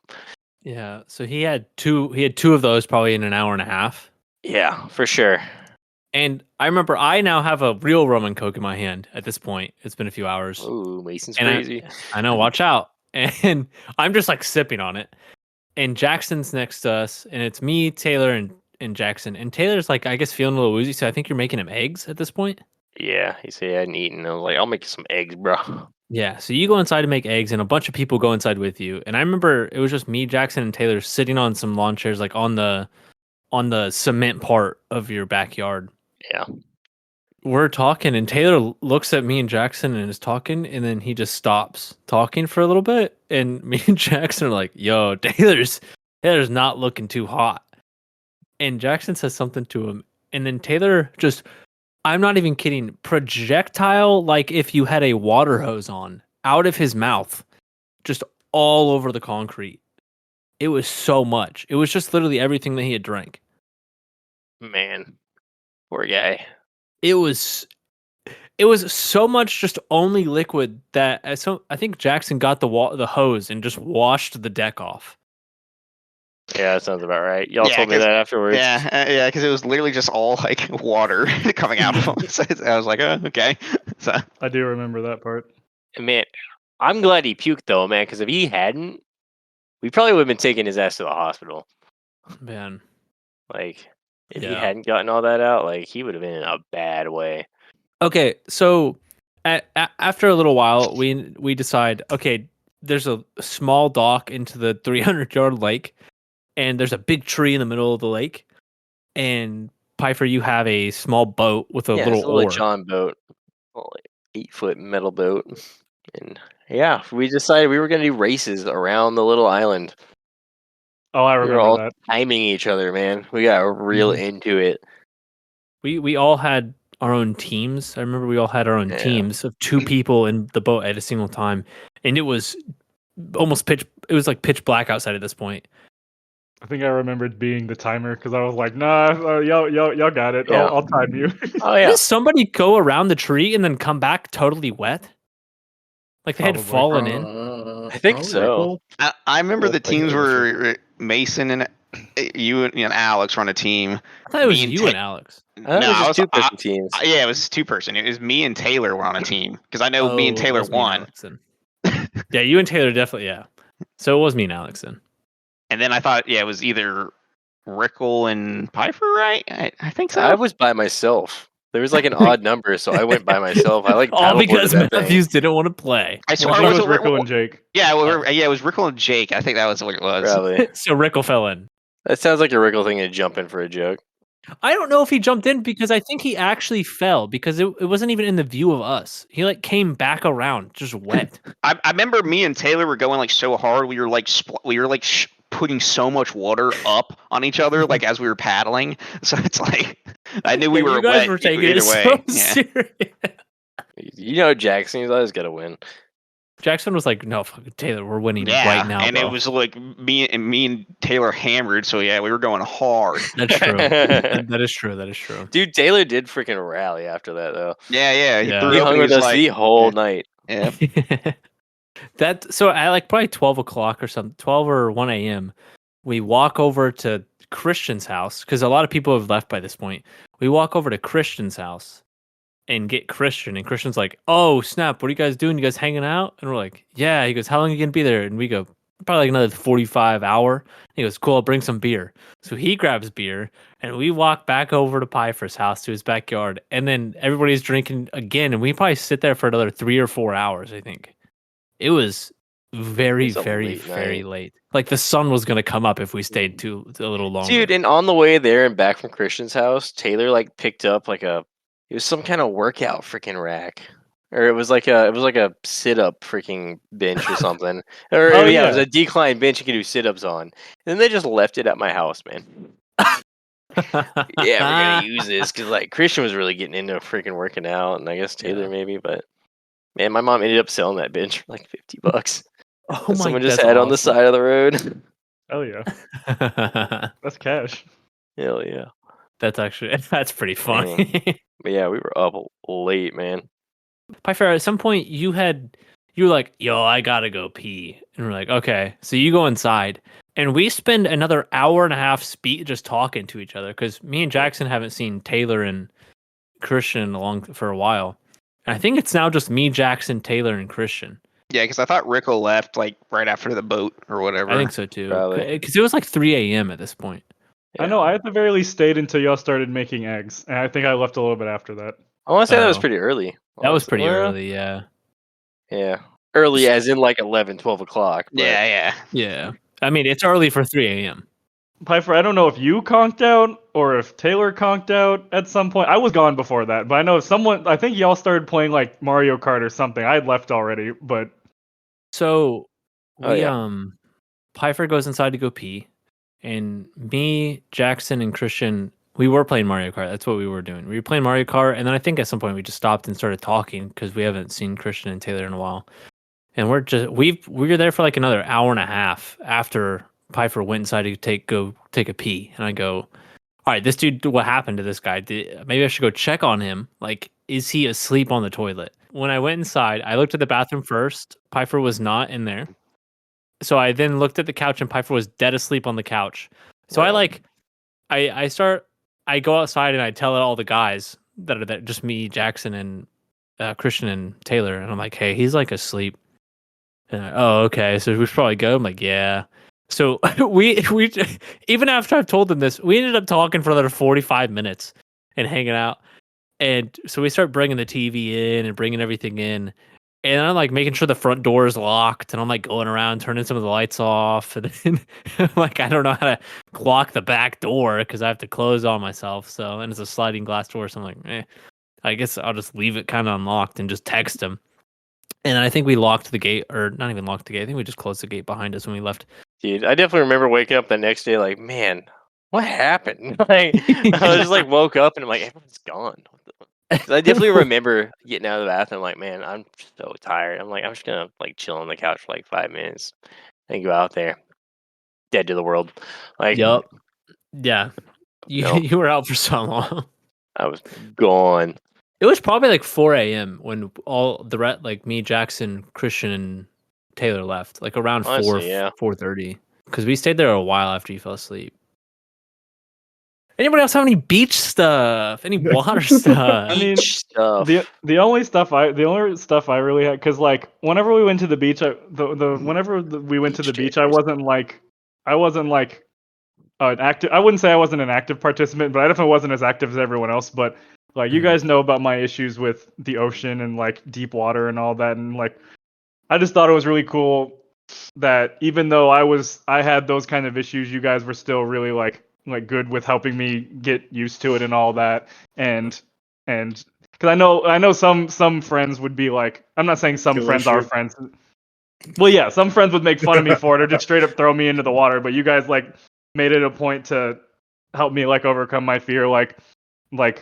Yeah, so he had two of those probably in an hour and a half. Yeah, for sure. And I remember I now have a real rum and Coke in my hand at this point. It's been a few hours. Ooh, Mason's And crazy. I know, watch out. And I'm just like sipping on it. and Jackson's next to us, and it's me, Taylor, and Jackson. And Taylor's like, I guess feeling a little woozy, so I think you're making him eggs at this point. Yeah, he said he hadn't eaten. I was like, I'll make you some eggs, bro. Yeah, so you go inside to make eggs, and a bunch of people go inside with you. And I remember it was just me, Jackson, and Taylor sitting on some lawn chairs, like on the cement part of your backyard. Yeah. We're talking, and Taylor looks at me and Jackson and is talking, and then he just stops talking for a little bit. And me and Jackson are like, "Yo, Taylor's not looking too hot." And Jackson says something to him, and then Taylor just, I'm not even kidding, projectile like if you had a water hose on out of his mouth, just all over the concrete. It was so much. It was just literally everything that he had drank. Man, poor guy. It was so much, just only liquid that I think Jackson got the hose and just washed the deck off. Yeah, that sounds about right. Y'all Yeah, told me 'cause- that afterwards. Yeah, because it was literally just all like water coming out of him. So I was like, oh, okay. So I do remember that part. And man, I'm glad he puked though, man, because if he hadn't, we probably would have been taking his ass to the hospital. Man, Like, if he Yeah. hadn't gotten all that out, like, he would have been in a bad way. okay, so after a little while, we decide, okay, there's a small dock into the 300-yard lake, and there's a big tree in the middle of the lake. And Pifer, you have a small boat with a Yeah, little it's a little oar. John boat, like 8-foot metal boat, and yeah, we decided we were gonna do races around the little island. Oh, I We were remember all that. timing each other, man. We got real Mhm. into it. We all had our own teams. I remember we all had our own Yeah. teams of 2 people in the boat at a single time, and it was almost pitch. It was like pitch black outside at this point. I think I remembered being the timer because I was like, nah, y'all got it. Yeah. I'll time you. Oh yeah, Did somebody go around the tree and then come back totally wet? Like they had Probably. fallen in. I think probably so. Rickle. I remember the Looks like it teams was were Mason and you and Alex were on a team. I thought it was Me and you Ta- and Alex. I thought it was just two-person teams. Yeah, it was 2-person. It was me and Taylor were on a team because I know me and Oh, it Taylor was me and won. Alex then. Yeah, you and Taylor definitely. Yeah, so it was me and Alex then. And then I thought, yeah, it was either Rickle and Pifer, right? I think so. I was by myself. There was like an odd number, so I went by myself. I like All paddleboarded because that thing. Matthews didn't want to play. I I swear think it it was was Rickle and Jake. Yeah, it was Rickle and Jake. I think that was what it was. Probably. So Rickle fell in. That sounds like a Wriggle thing to jump in for a joke. I don't know if he jumped in because I think he actually fell because it wasn't even in the view of us. He like came back around just wet. I remember me and Taylor were going like so hard. We were like putting so much water up on each other like as we were paddling. So it's like I knew we Yeah, were you guys wet were taking either it way. so Yeah. serious. You know, Jackson, he's always got to win. Jackson was like, "No, fucking Taylor, we're winning Yeah, right now, and bro." it was like me and Taylor hammered. So yeah, we were going hard. That's true. That is true. That is true. Dude, Taylor did freaking rally after that, though. Yeah. He Yeah. threw He up hung and with was us like, the whole yeah. night. Yeah. That so at like probably 12 o'clock or something, 12 or 1 a.m. We walk over to Christian's house because a lot of people have left by this point. We walk over to Christian's house and get Christian, and Christian's like, "Oh snap! What are you guys doing? You guys hanging out?" And we're like, "Yeah." He goes, "How long are you gonna be there?" And we go, "Probably like another 45 hour." He goes, "Cool, I'll bring some beer." So he grabs beer, and we walk back over to Pifer's house to his backyard, and then everybody's drinking again, and we probably sit there for another 3 or 4 hours. I think it was very, It was a very, late very night. late. Like the sun was gonna come up if we stayed a little longer. Dude, and on the way there and back from Christian's house, Taylor like picked up like it was some kind of workout freaking rack. Or it was like a sit up freaking bench or something. Or Oh, yeah, it was yeah. a decline bench you could do sit ups on. And then they just left it at my house, man. Yeah, we're gonna use this because like Christian was really getting into freaking working out, and I guess Taylor Yeah. maybe, but man, my mom ended up selling that bench for like $50. Oh that my! someone just that's had on the awesome. side of the road. Oh yeah, that's cash. Hell yeah. that's pretty funny. But yeah, we were up late, man. Pifer, at some point you were like, "Yo, I gotta go pee," and we're like, "Okay." So you go inside, and we spend another hour and a half just talking to each other because me and Jackson haven't seen Taylor and Christian for a while. And I think it's now just me, Jackson, Taylor, and Christian. Yeah, because I thought Rickle left like right after the boat or whatever. I think so too. Probably. Because it was like 3 a.m. at this point. I know. I at the very least stayed until y'all started making eggs, and I think I left a little bit after that. I want to say that was Oh. pretty early. That was honestly. pretty Well, early, yeah. Yeah. Early as in like 11, 12 o'clock. But Yeah. Yeah. I mean, it's early for 3 a.m. Piper, I don't know if you conked out or if Taylor conked out at some point. I was gone before that, but I know someone. I think y'all started playing like Mario Kart or something. I had left already, but So Oh, we yeah. Pifer goes inside to go pee, and me, Jackson, and Christian, we were playing Mario Kart. That's what we were doing. We were playing Mario Kart, and then I think at some point we just stopped and started talking because we haven't seen Christian and Taylor in a while. And we were there for like another hour and a half after Piper went inside to go take a pee, and I go, all right, this dude, what happened to this guy? Maybe I should go check on him. Like, is he asleep on the toilet? When I went inside, I looked at the bathroom first. Piper was not in there. So I then looked at the couch and Piper was dead asleep on the couch. So Well. I go outside and I tell all the guys that are there, just me, Jackson, and Christian and Taylor, and I'm like, hey, he's like asleep. And oh, okay, so we should probably go. I'm like, yeah. So we even after I've told them this, we ended up talking for another 45 minutes and hanging out. And so we start bringing the TV in and bringing everything in. And I'm like making sure the front door is locked, and I'm like going around turning some of the lights off, and then like I don't know how to lock the back door because I have to close on myself. So and it's a sliding glass door, so I'm like, I guess I'll just leave it kind of unlocked and just text him. And I think we locked the gate, or not even locked the gate. I think we just closed the gate behind us when we left. Dude, I definitely remember waking up the next day like, man, what happened? Like, I was just like woke up and I'm like, everyone's gone. 'Cause I definitely remember getting out of the bathroom like, man, I'm so tired. I'm like, I'm just gonna like chill on the couch for like 5 minutes and go out there, dead to the world. Like, Yup. Yeah. No. You were out for so long. I was gone. It was probably like 4 a.m. when all the like me, Jackson, Christian, and Taylor left. Like around Honestly, yeah. 4:30. Because we stayed there a while after you fell asleep. Anybody else have any beach stuff? Any water stuff? I mean, Beach stuff. the only stuff I really had, because like whenever we went to the beach, we went to the beach, I wasn't like an active. I wouldn't say I wasn't an active participant, but I definitely wasn't as active as everyone else. But like you guys know about my issues with the ocean and like deep water and all that, and like I just thought it was really cool that even though I had those kind of issues, you guys were still really like good with helping me get used to it and all that. And because I know some friends would be like, I'm not saying some Killer friends are ship. friends. Well, yeah, some friends would make fun of me for it or just straight up throw me into the water. But you guys like made it a point to help me like overcome my fear, like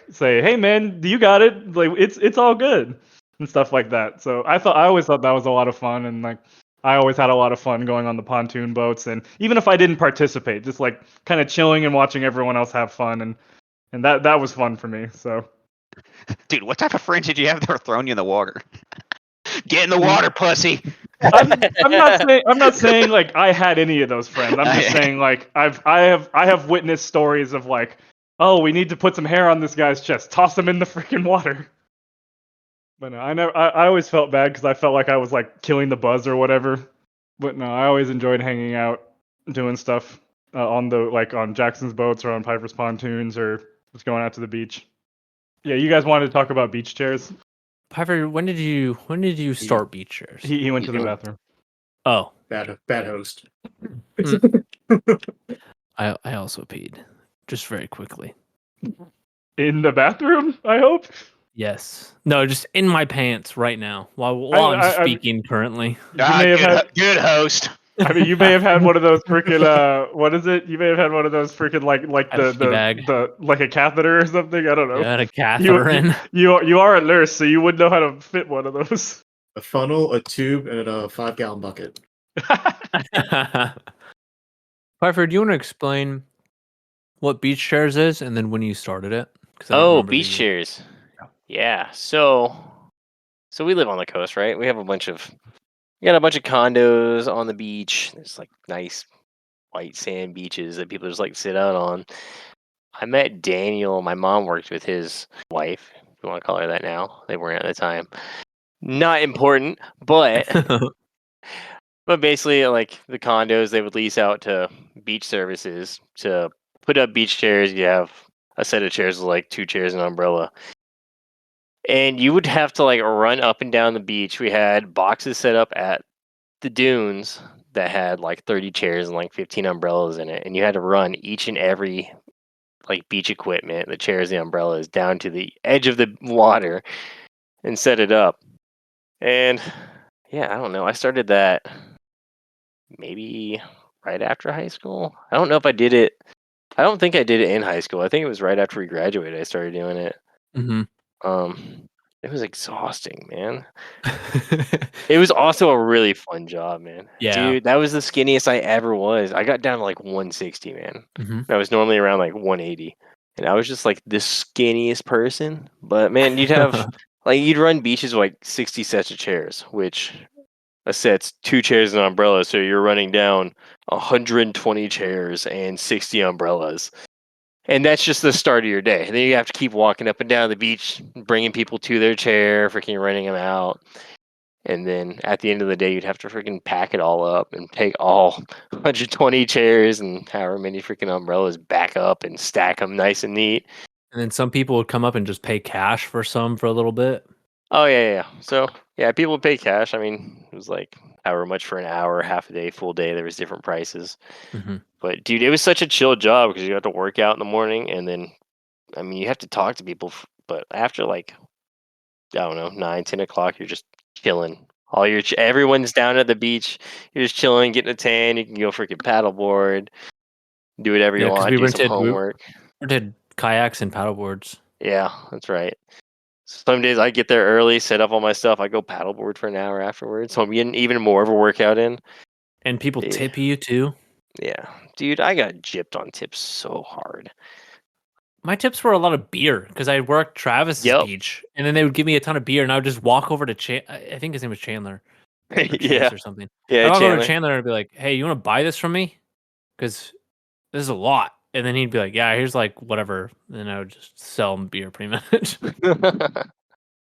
say, hey man, you got it, like it's all good and stuff like that. So I always thought that was a lot of fun, and like I always had a lot of fun going on the pontoon boats, and even if I didn't participate, just like kind of chilling and watching everyone else have fun, and that was fun for me. So Dude, what type of friends did you have that were throwing you in the water? Get in the water, pussy. I'm not saying like I had any of those friends. I'm just saying like I have witnessed stories of like, oh, we need to put some hair on this guy's chest, toss him in the freaking water. But no, I always felt bad because I felt like I was like killing the buzz or whatever. But no, I always enjoyed hanging out, doing stuff on Jackson's boats or on Piper's pontoons or just going out to the beach. Yeah, you guys wanted to talk about beach chairs. Piper, when did you start beach chairs? He went to the bathroom. Oh, Bad host. I also peed, just very quickly. In the bathroom, I hope. Yes. No, just in my pants right now while I'm speaking currently. You may have had Good host. I mean, you may have had one of those freaking what is it? You may have had one of those freaking like the like a catheter or something. I don't know. You had a catheter in. You are a nurse, so you would know how to fit one of those. A funnel, a tube, and a 5-gallon bucket. Piper, do you want to explain what beach chairs is and then when you started it? Oh, beach chairs. Yeah. So we live on the coast, right? We got a bunch of condos on the beach. There's like nice white sand beaches that people just like sit out on. I met Daniel. My mom worked with his wife. If you want to call her that now. They weren't at the time. Not important, but But basically, like the condos, they would lease out to beach services to put up beach chairs. You have a set of chairs with like 2 chairs and an umbrella. And you would have to like run up and down the beach. We had boxes set up at the dunes that had like 30 chairs and like 15 umbrellas in it. And you had to run each and every like beach equipment, the chairs, the umbrellas, down to the edge of the water and set it up. And yeah, I don't know. I started that maybe right after high school. I don't know if I did it. I don't think I did it in high school. I think it was right after we graduated. I started doing it. Mm-hmm. It was exhausting, man. It was also a really fun job, man. Yeah. Dude, that was the skinniest I ever was. I got down to like 160, man. Mm-hmm. I was normally around like 180. And I was just like the skinniest person. But man, you'd have like you'd run beaches with like 60 sets of chairs, which a set's 2 chairs and an umbrella. So you're running down 120 chairs and 60 umbrellas. And that's just the start of your day. And then you have to keep walking up and down the beach, bringing people to their chair, freaking renting them out. And then at the end of the day, you'd have to freaking pack it all up and take all 120 chairs and however many freaking umbrellas back up and stack them nice and neat. And then some people would come up and just pay cash for some for a little bit. Oh, yeah. So, yeah, people would pay cash. I mean, it was like however much for an hour, half a day, full day. There was different prices. Mm-hmm. But, dude, it was such a chill job because you have to work out in the morning. And then, I mean, you have to talk to people. But after like, I don't know, 9, 10 o'clock, you're just chilling. Everyone's down at the beach. You're just chilling, getting a tan. You can go freaking paddleboard, do whatever you Yeah, because want, we do some rented homework. kayaks and paddleboards. Yeah, that's right. Some days I get there early, set up all my stuff. I go paddleboard for an hour afterwards. So I'm getting even more of a workout in. And people Yeah. tip you too. Yeah, dude, I got gypped on tips so hard. My tips were a lot of beer because I worked Travis's Yep. beach, and then they would give me a ton of beer, and I would just walk over to I think his name was Chandler, or Yeah, Chase or something. yeah, I'd walk over Chandler. to Chandler and be like, "Hey, you want to buy this from me? Because this is a lot." And then he'd be like, "Yeah, here's like whatever." And then I would just sell him beer pretty much.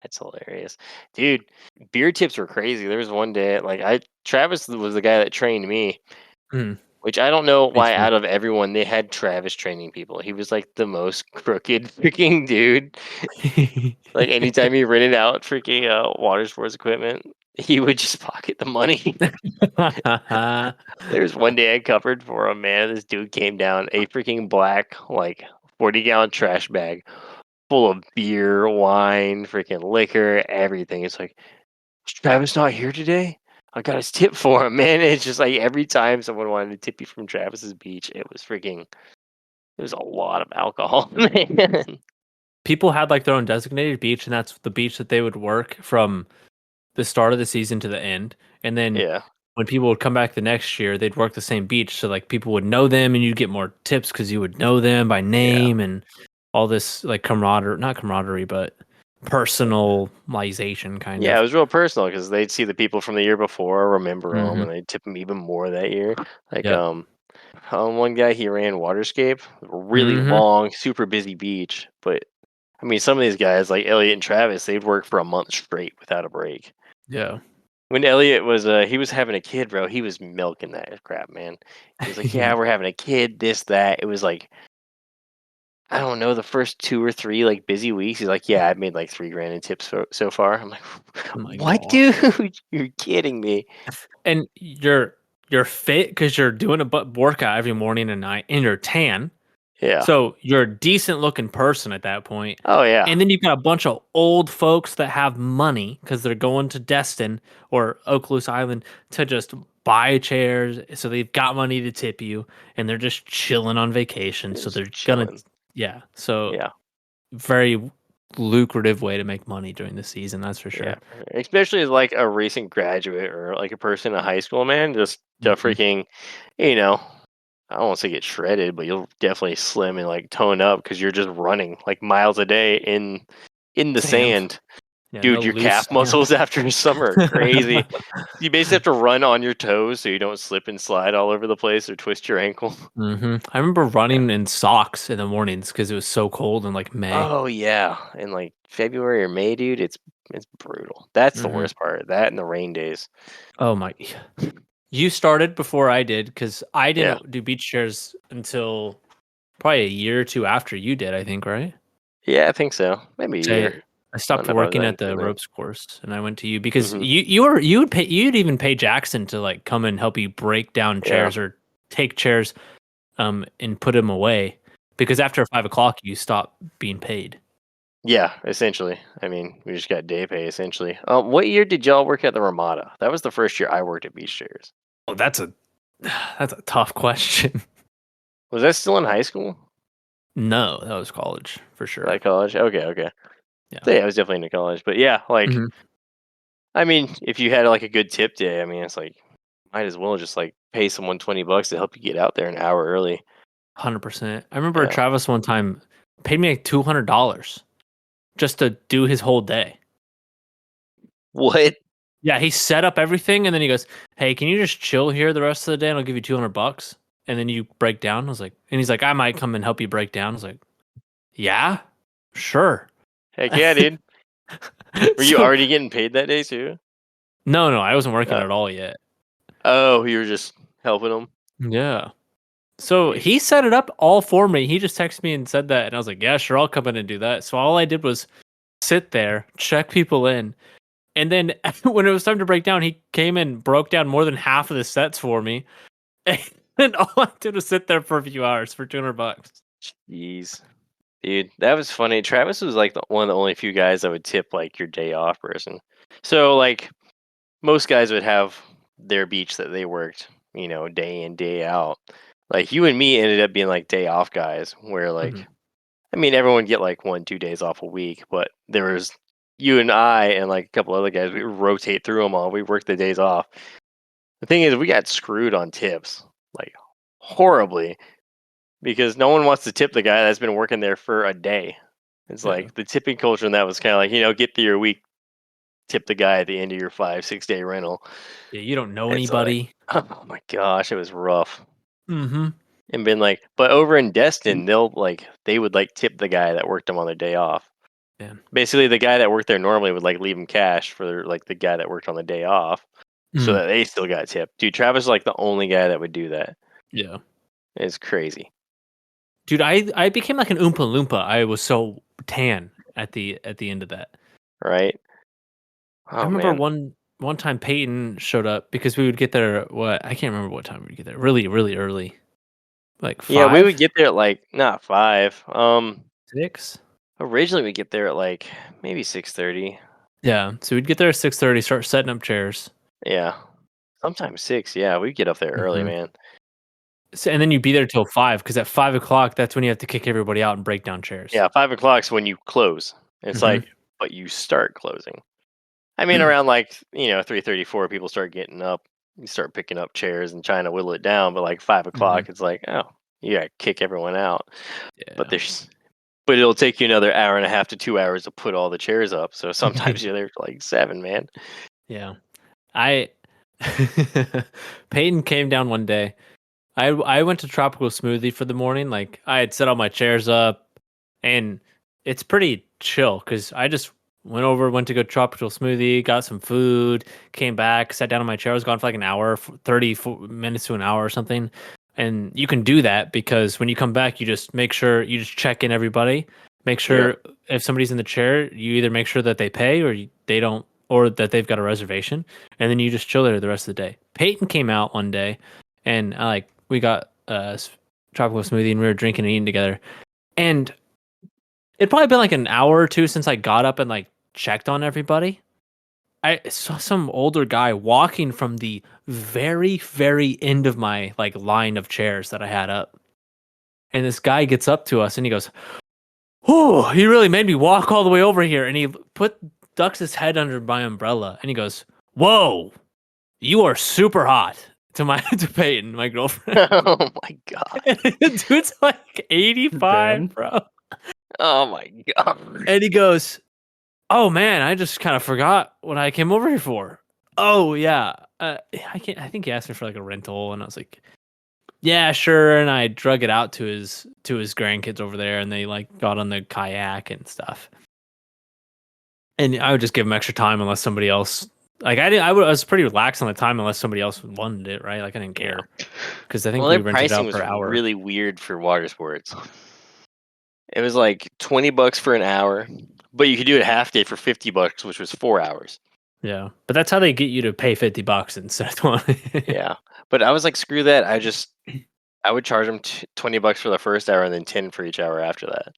That's hilarious, dude. Beer tips were crazy. There was one day, like Travis was the guy that trained me. Mm. Which I don't know why Makes out of everyone they had Travis training people. He was like the most crooked freaking dude. Like anytime he rented out freaking water sports equipment, he would just pocket the money. There's one day I covered for a man. This dude came down a freaking black like 40-gallon trash bag full of beer, wine, freaking liquor, everything. It's like, is Travis not here today? I got his tip for him, man. It's just like every time someone wanted to tip you from Travis's beach, it was a lot of alcohol, man. People had like their own designated beach, and that's the beach that they would work from the start of the season to the end. And then Yeah, when people would come back the next year, they'd work the same beach. So like people would know them, and you'd get more tips because you would know them by name and all this like not camaraderie, but personalization kind yeah, it of. was real personal because they'd see the people from the year before, remember them, Mhm. and they'd tip them even more that year. Like, Yep. one guy he ran Waterscape, a really Mhm. long, super busy beach. But I mean, some of these guys like Elliot and Travis, they'd work for a month straight without a break. Yeah. When Elliot was he was having a kid, bro, he was milking that crap, man. He was like, "Yeah, we're having a kid, this, that." It was like, I don't know, the first 2 or 3 like busy weeks. He's like, "Yeah, I've made like 3 grand in tips so far." I'm like, Oh my "What, God. dude? You're kidding me?" And you're fit because you're doing a workout every morning and night, and you're tan. Yeah. So you're a decent looking person at that point. Oh yeah. And then you've got a bunch of old folks that have money because they're going to Destin or Okaloosa Island to just buy chairs. So they've got money to tip you, and they're just chilling on vacation. So Just they're gonna, chilling. yeah. So Yeah. very lucrative way to make money during the season. That's for sure. Yeah. Especially as like a recent graduate or like a person in high school, man, just to Mhm. freaking, you know, I don't want to say get shredded, but you'll definitely slim and like tone up because you're just running like miles a day in the sand. Yeah, Dude, no your loose calf muscles after summer are crazy. You basically have to run on your toes so you don't slip and slide all over the place or twist your ankle. I remember running in socks in the mornings because it was so cold in like May. Oh yeah, in like February or May, dude, it's It's brutal. That's the Mhm. worst part. That and the rain days. Oh my! You started before I did because I Yeah. didn't do beach chairs until probably a year or two after you did. I think, right? Yeah, I think so. Maybe a So year. I stopped know if I was working that at the into it. ropes course and I went to you because Mhm. you'd even pay Jackson to like come and help you break down Yeah. chairs or take chairs and put them away because after 5 o'clock you stop being paid. Yeah, essentially. I mean, we just got day pay essentially. What year did y'all work at the Ramada? That was the first year I worked at beach chairs. Oh, that's a tough question. Was that still in high school? No, that was college for sure. Like college? Okay. Yeah. So yeah, I was definitely into college. But yeah, like Mhm. I mean, if you had like a good tip day, I mean, it's like might as well just like pay someone $20 to help you get out there an hour early. 100%. I remember Yeah. Travis one time paid me like $200 just to do his whole day. What? Yeah, he set up everything and then he goes, "Hey, can you just chill here the rest of the day and I'll give you $200 and then you break down?" I was like, and he's like, "I might come and help you break down." I was like, "Yeah, sure." Heck yeah, dude. Were you So- already getting paid that day too? No, I wasn't working Uh, at all yet. Oh, you were just helping them? Yeah. So Jeez. he set it up all for me. He just texted me and said that, and I was like, "Yeah, sure, I'll come in and do that." So all I did was sit there, check people in, and then when it was time to break down, he came and broke down more than half of the sets for me, and all I did was sit there for a few hours for $200. Jeez. Dude, that was funny. Travis was like one of the only few guys that would tip like your day off person. So like most guys would have their beach that they worked, day in, day out. Like you and me ended up being like day off guys where like Mhm. I mean everyone would get like 1-2 days off a week, but there was you and I and like a couple other guys, we would rotate through them all. We worked the days off. The thing is we got screwed on tips, like horribly, because no one wants to tip the guy that's been working there for a day. It's Yeah. like the tipping culture, and that was kind of like, get through your week, tip the guy at the end of your 5-6 day rental. Yeah, you don't know It's like, anybody. oh my gosh, it was rough. Mm-hmm. And been like, but over in Destin, they would like tip the guy that worked them on their day off. Yeah. Basically, the guy that worked there normally would like leave him cash for like the guy that worked on the day off, so Mhm. that they still got tipped. Dude, Travis was like the only guy that would do that. Yeah. It's crazy. Dude, I became like an Oompa Loompa. I was so tan at the end of that. Right? I Oh remember man. one time Peyton showed up because we would get there I can't remember what time we'd get there. Really, really early. Like Yeah, we 5, would get there at like not 5. 6? Originally we get there at like maybe 6:30. Yeah. So we'd get there at 6:30, start setting up chairs. Yeah. Sometimes 6. Yeah, we get up there early, Mhm. man. So, and then you'd be there till 5 because at 5 o'clock that's when you have to kick everybody out and break down chairs. Yeah, 5 o'clock's when you close. It's Mhm. like, but you start closing. I mean, around like 3:34, people start getting up. You start picking up chairs and trying to whittle it down. But like 5 o'clock, it's like, oh, you gotta kick everyone out. Yeah. But it'll take you another hour and a half to 2 hours to put all the chairs up. So sometimes you're there for like 7, man. Yeah. I Peyton came down one day. I went to Tropical Smoothie for the morning. Like I had set all my chairs up, and it's pretty chill because I just went to go Tropical Smoothie, got some food, came back, sat down on my chair. I was gone for like an hour, 30 minutes to an hour or something. And you can do that because when you come back, you just make sure you just check in everybody. Make sure if somebody's in the chair, you either make sure that they pay or they don't, or that they've got a reservation, and then you just chill there the rest of the day. Peyton came out one day, and we got tropical smoothie, and we were drinking and eating together. And it'd probably been like an hour or two since I got up and like checked on everybody. I saw some older guy walking from the very, very end of my like line of chairs that I had up. And this guy gets up to us and he goes, "Oh, he really made me walk all the way over here." And he ducks his head under my umbrella and he goes, "Whoa, you are super hot." To Peyton, my girlfriend. Oh my god. And dude's like 85, Damn. bro. Oh my god. And he goes, "Oh man, I just kind of forgot what I came over here for." Oh yeah, I think he asked me for like a rental, and I was like, "Yeah, sure." And I drug it out to his grandkids over there, and they like got on the kayak and stuff. And I would just give him extra time unless somebody else. Like I was pretty relaxed on the time unless somebody else wanted it, right? Like I didn't care because I think we their rented it pricing out was per hour. really weird for water sports. It was like $20 for an hour, but you could do it half day for $50, which was 4 hours. Yeah, but that's how they get you to pay $50 instead of 20. Yeah, but I was like, screw that. I would charge them $20 for the first hour and then 10 for each hour after that.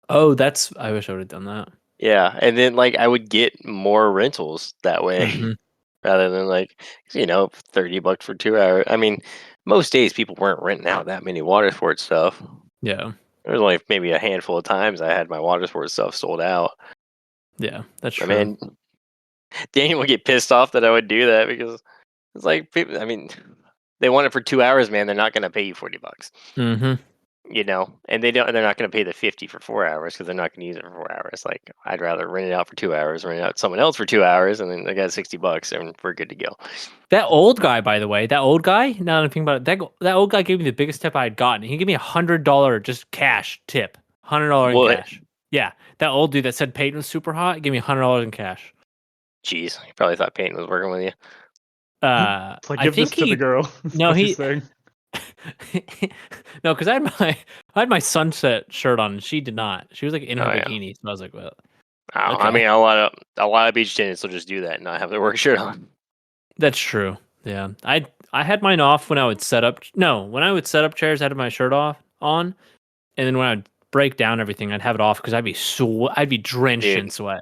Oh, I wish I would have done that. Yeah, and then like I would get more rentals that way Mhm. rather than like $30 for 2 hours. I mean, most days people weren't renting out that many water sports stuff. Yeah, There was only maybe a handful of times I had my water sports stuff sold out. yeah, that's I true. mean, Daniel would get pissed off that I would do that because it's like people. I mean, they want it for 2 hours, man. They're not going to pay you $40. Mm-hmm. And they're not going to pay the 50 for 4 hours because they're not going to use it for 4 hours. Like I'd rather rent it out for 2 hours, rent it out to someone else for 2 hours, and then they got $60 and we're good to go. That old guy, by the way, now that I'm thinking about it, that old guy gave me the biggest tip I had gotten. He gave me $100 just cash tip, $100 in What? cash. Yeah, that old dude that said Peyton was super hot gave me $100 in cash. Jeez, he probably thought Peyton was working with you. It's like, I give this think to the girl. That's no, what he- he's saying. no, because I had my sunset shirt on and she did not. She was like in her Oh, yeah. bikini, so I was like, well, I Okay. mean, a lot of beach tenants will just do that and not have their work shirt on. that's true. Yeah, I had mine off when I would set up. No, when I would set up chairs, I had my shirt on, and then when I'd break down everything, I'd have it off because I'd be drenched in Dude. sweat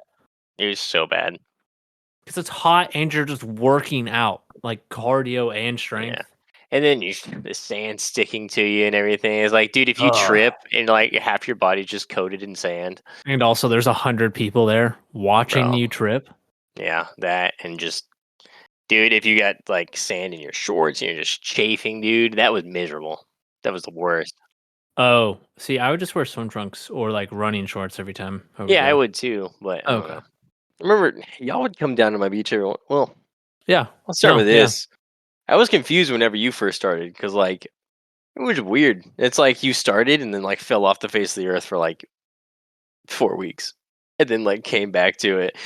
It was so bad. because it's hot and you're just working out like cardio and strength. Yeah. And then the sand sticking to you and everything. It's like, dude, if you Ugh. trip and like half your body's just coated in sand. And also, there's 100 people there watching Bro. you trip. Yeah, that and just, dude, if you got like sand in your shorts and you're just chafing, dude, that was miserable. That was the worst. Oh, see, I would just wear swim trunks or like running shorts every time. Yeah, I go. would too, but I don't Okay. know. Remember, y'all would come down to my beach every. Well, Yeah. I'll start No, with yeah. this. I was confused whenever you first started because like it was weird. It's like you started and then like fell off the face of the earth for like 4 weeks, and then like came back to it.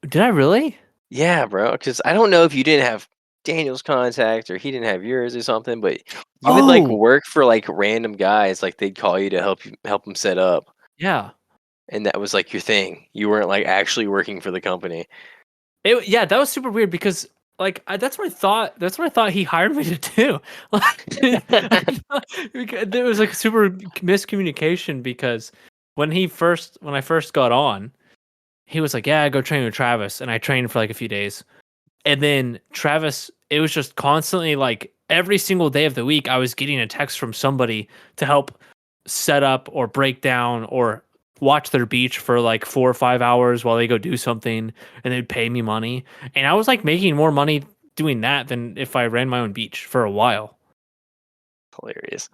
Did I really? Yeah, bro. Because I don't know if you didn't have Daniel's contact or he didn't have yours or something, but you would like Oh! work for like random guys. Like they'd call you to help them set up, Yeah. and that was like your thing. You weren't like actually working for the company. Yeah, that was super weird because like that's what I thought. That's what I thought he hired me to do. There was like super miscommunication because when I first got on, he was like, "Yeah, go train with Travis," and I trained for like a few days, and then Travis, it was just constantly like every single day of the week, I was getting a text from somebody to help set up or break down or watch their beach for like 4 or 5 hours while they go do something, and they'd pay me money, and I was like making more money doing that than if I ran my own beach for a while. Hilarious.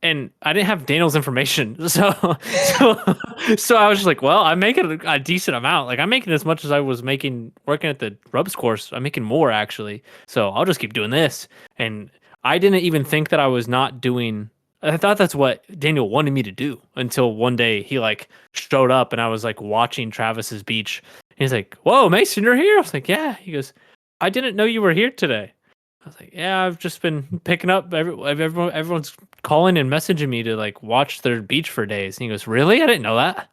And I didn't have Daniel's information, so I was just like, well, I'm making a decent amount. Like I'm making as much as I was making working at the Rubs course. I'm making more actually, so I'll just keep doing this. And I didn't even think that I was not doing. I thought that's what Daniel wanted me to do until one day he like showed up and I was like watching Travis's beach. And he's like, "Whoa, Mason, you're here!" I was like, "Yeah." He goes, "I didn't know you were here today." I was like, "Yeah, I've just been picking up. Everyone's calling and messaging me to like watch their beach for days." And he goes, "Really? I didn't know that."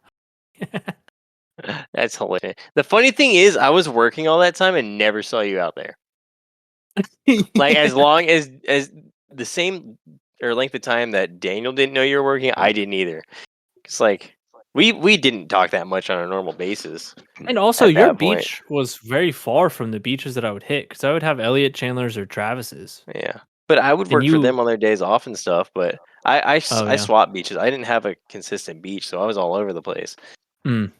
That's hilarious. The funny thing is, I was working all that time and never saw you out there. Like as long as the same or length of time that Daniel didn't know you were working, I didn't either. It's like we didn't talk that much on a normal basis. And also, At your that point. beach was very far from the beaches that I would hit because I would have Elliot, Chandler's, or Travis's. Yeah, but I would And work for you- them on their days off and stuff. But I Oh, yeah. swapped beaches. I didn't have a consistent beach, so I was all over the place. Mm.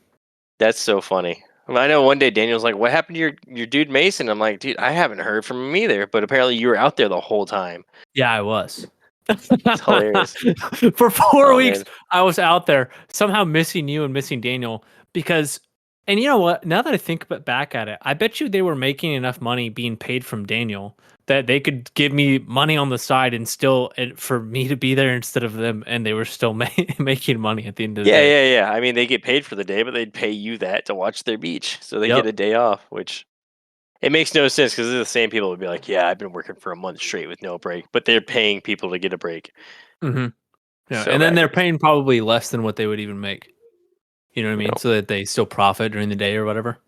That's so funny. I know one day Daniel's like, "What happened to your dude Mason?" I'm like, "Dude, I haven't heard from him either." But apparently, you were out there the whole time. Yeah, I was. It's hilarious. For 4 Oh, weeks, man. I was out there somehow missing you and missing Daniel because, and you know what? Now that I think back at it, I bet you they were making enough money being paid from Daniel that they could give me money on the side and still for me to be there instead of them, and they were still making money at the end of the day. Yeah. I mean, they get paid for the day, but they'd pay you that to watch their beach, so they Yep. get a day off, which it makes no sense because they're the same people would be like, "Yeah, I've been working for a month straight with no break," but they're paying people to get a break. Mm-hmm. Yeah, So and then they're backwards. paying probably less than what they would even make. You know what I mean? Yep. So that they still profit during the day or whatever.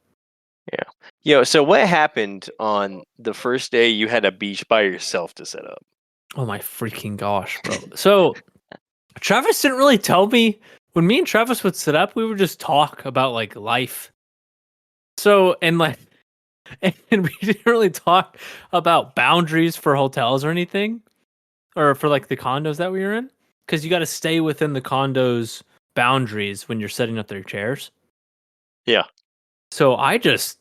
So what happened on the first day you had a beach by yourself to set up? Oh my freaking gosh, bro. So Travis didn't really tell me when me and Travis would sit up, we would just talk about like life. So and like and we didn't really talk about boundaries for hotels or anything. Or for like the condos that we were in. Because you gotta stay within the condos boundaries when you're setting up their chairs. Yeah. So I'm just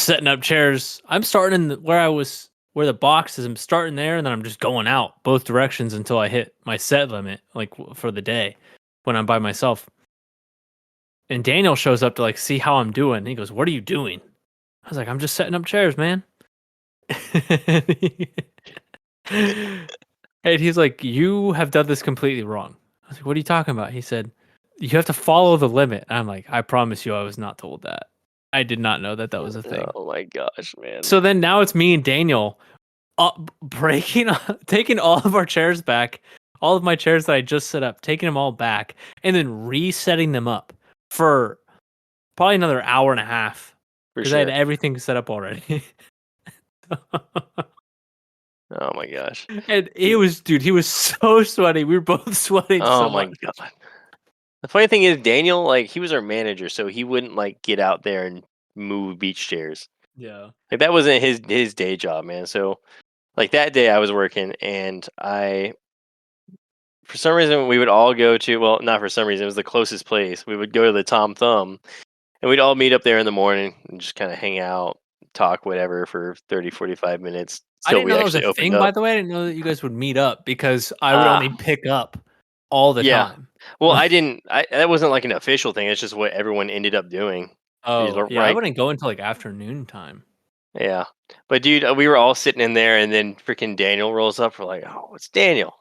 setting up chairs. I'm starting where the box is. I'm starting there, and then I'm just going out both directions until I hit my set limit, like for the day, when I'm by myself. And Daniel shows up to like see how I'm doing. He goes, "What are you doing?" I was like, "I'm just setting up chairs, man." And he's like, "You have done this completely wrong." I was like, "What are you talking about?" He said, "You have to follow the limit." I'm like, "I promise you, I was not told that. I did not know that was a thing." Oh my gosh, man. So then now it's me and Daniel taking all of our chairs back, all of my chairs that I just set up, taking them all back, and then resetting them up for probably another hour and a half For because I had sure. everything set up already. Oh my gosh. And he was so sweaty. We were both sweating Oh so my much. god. The funny thing is, Daniel, like, he was our manager, so he wouldn't like get out there and move beach chairs. Yeah. Like that wasn't his day job, man. So like that day I was working, and for some reason we would all go to, well, not for some reason, it was the closest place. We would go to the Tom Thumb, and we'd all meet up there in the morning and just kind of hang out, talk whatever for 30, 45 minutes I till didn't we know that was actually a opened thing, by up. the way. I didn't know that you guys would meet up because I would only pick up all the Yeah. time. Well, that wasn't like an official thing. It's just what everyone ended up doing. Oh, yeah. I Right. wouldn't go until like afternoon time. Yeah. But dude, we were all sitting in there, and then freaking Daniel rolls up. We're like, "Oh, it's Daniel.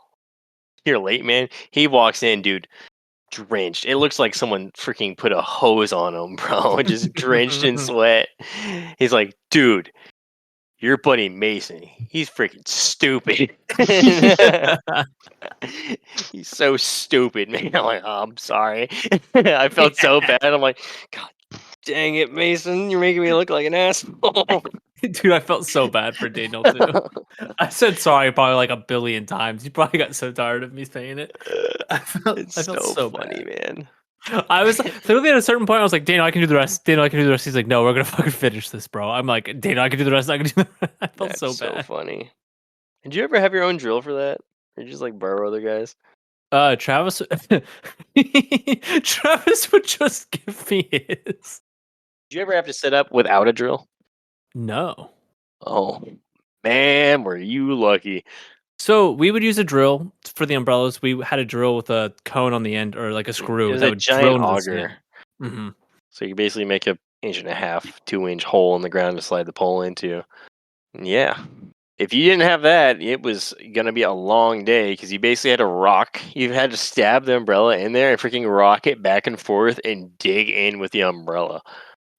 You're late, man." He walks in, dude, drenched. It looks like someone freaking put a hose on him, bro. Just drenched in sweat. He's like, "Dude, your buddy Mason, he's freaking stupid." He's so stupid, man. I'm like, "Oh, I'm sorry." I felt so bad. I'm like, "God dang it, Mason. You're making me look like an asshole." Dude, I felt so bad for Daniel too. I said sorry probably like a billion times. He probably got so tired of me saying it. I It's felt so so funny, bad. man. I was literally at a certain point. I was like, Daniel, I can do the rest. Daniel, I can do the rest. He's like, no, we're gonna fucking finish this, bro. I'm like, Daniel, I can do the rest. I can do the rest. I felt That's so so bad. funny. Did you ever have your own drill for that? Or you just like borrow other guys? Travis, Travis would just give me his. Did you ever have to set up without a drill? No. Oh, man, were you lucky. So we would use a drill for the umbrellas. We had a drill with a cone on the end or like a It screw was that a would drill giant into the auger. sand. Mm-hmm. So you basically make a 1.5 inch, 2 inch hole in the ground to slide the pole into. And yeah. If you didn't have that, it was gonna be a long day because you basically had to rock. You had to stab the umbrella in there and freaking rock it back and forth and dig in with the umbrella.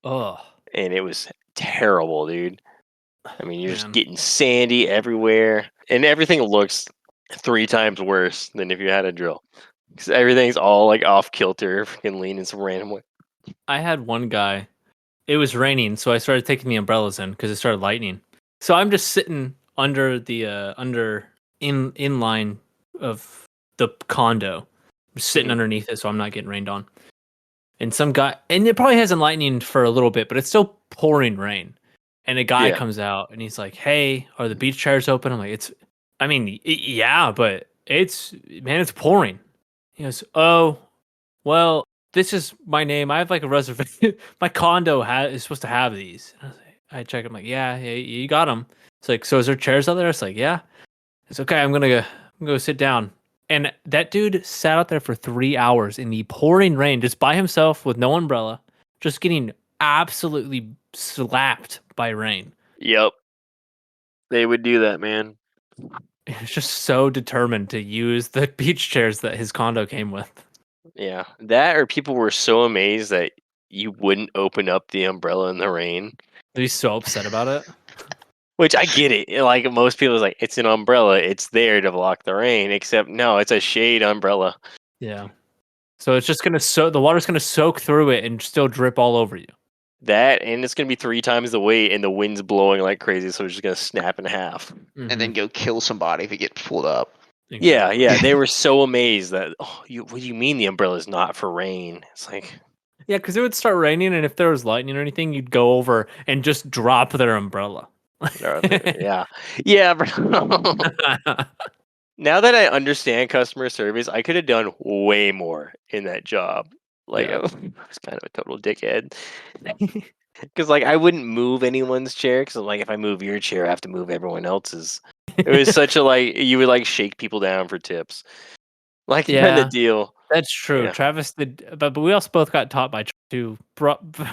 Oh, And it was terrible, dude. I mean, you're just man. getting sandy everywhere, and everything looks 3 times worse than if you had a drill. Because everything's all like off kilter, freaking leaning some random way. I had one guy. It was raining, so I started taking the umbrellas in because it started lightning. So I'm just sitting under the in line of the condo, I'm sitting Mhm. underneath it, so I'm not getting rained on. And some guy, and it probably hasn't lightning for a little bit, but it's still pouring rain. And a guy Yeah. comes out and he's like, "Hey, are the beach chairs open?" I'm like, I mean, yeah, but it's pouring." He goes, "Oh, well, this is my name. I have like a reservation. My condo is supposed to have these." And I check. I'm like, yeah, you got them. It's like, so is there chairs out there? It's like, yeah. It's okay. I'm gonna go sit down. And that dude sat out there for 3 hours in the pouring rain, just by himself with no umbrella, just getting absolutely slapped by rain. Yep. They would do that, man. He was just so determined to use the beach chairs that his condo came with. Yeah, that or people were so amazed that you wouldn't open up the umbrella in the rain. He's so upset about it. Which I get it. Like most people, is like it's an umbrella. It's there to block the rain. Except no, it's a shade umbrella. Yeah. So it's just gonna the water's gonna soak through it and still drip all over you. That and it's gonna be 3 times the weight, and the wind's blowing like crazy, so it's just gonna snap in half. And then go kill somebody if it gets pulled up. Yeah, yeah. They were so amazed that what do you mean the umbrella is not for rain? It's like Yeah, because it would start raining, and if there was lightning or anything, you'd go over and just drop their umbrella. yeah, yeah. Bro. Now that I understand customer service, I could have done way more in that job. Like Yeah. I was kind of a total dickhead. Because like I wouldn't move anyone's chair. Because like if I move your chair, I have to move everyone else's. It was such a like you would like shake people down for tips, like kind Yeah. of deal. That's true. Yeah. Travis did, but we also both got taught by who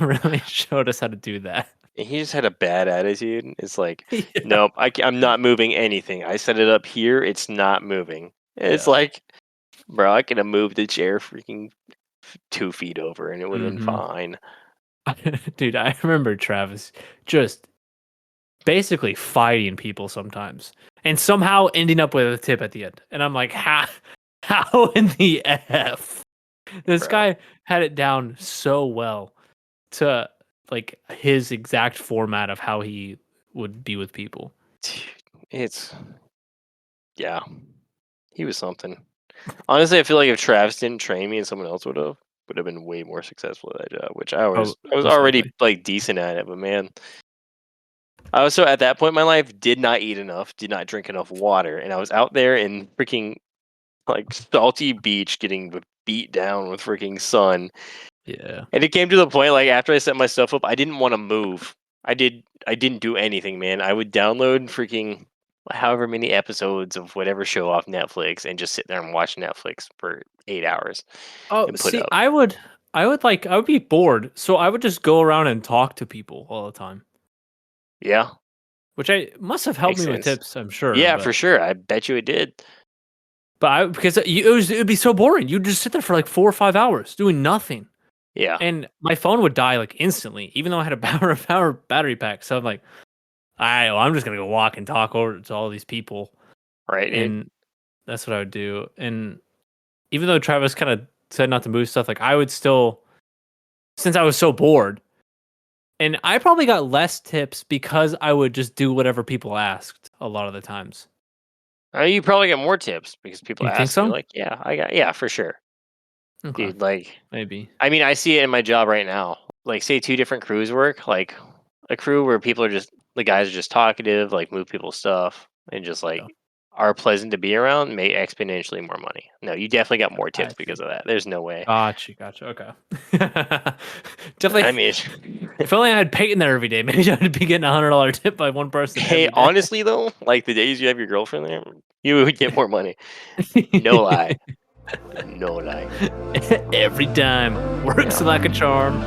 really showed us how to do that. And he just had a bad attitude. It's like, Yeah. nope, I'm not moving anything. I set it up here. It's not moving. And it's Yeah. like, bro, I could have moved the chair freaking 2 feet over, and it would have been fine. Dude, I remember Travis just basically fighting people sometimes and somehow ending up with a tip at the end. And I'm like, how in the F? This Bro. guy had it down so well to like his exact format of how he would be with people. It's yeah, he was something. Honestly, I feel like if Travis didn't train me and someone else would have been way more successful at that job, which I was most already likely. like decent at it, but man. I was so at that point in my life did not eat enough, did not drink enough water, and I was out there in freaking like salty beach getting beat down with freaking sun. Yeah. And it came to the point like after I set my stuff up, I didn't want to move. I didn't do anything, man. I would download freaking however many episodes of whatever show off Netflix and just sit there and watch Netflix for 8 hours. Oh, And put see, up. I would be bored, so I would just go around and talk to people all the time, Yeah. which I must have helped Makes me with sense. tips, I'm sure. Yeah, but, for sure. I bet you it did. But because it would be so boring. You'd just sit there for like 4 or 5 hours doing nothing. Yeah. And my phone would die like instantly, even though I had a power battery pack. So I'm like, all right, well, I'm just gonna go walk and talk over to all these people, Right. and that's what I would do. And even though Travis kind of said not to move stuff, like I would still, since I was so bored, and I probably got less tips because I would just do whatever people asked a lot of the times. You probably get more tips because people You ask think so? you like, yeah, for sure. Okay, Dude, like maybe. I mean, I see it in my job right now. Like, say 2 different crews work, like a crew where people are just the guys are just talkative, like move people's stuff, and just like Yeah. are pleasant to be around, make exponentially more money. No, you definitely got more tips I because see. of that. There's no way. Gotcha. Okay. Definitely. I mean, if only I had Peyton there every day, maybe I'd be getting $100 tip by one person. hey, every day. honestly though, like the days you have your girlfriend there, you would get more money. No lie. No lie. Every time works like a charm.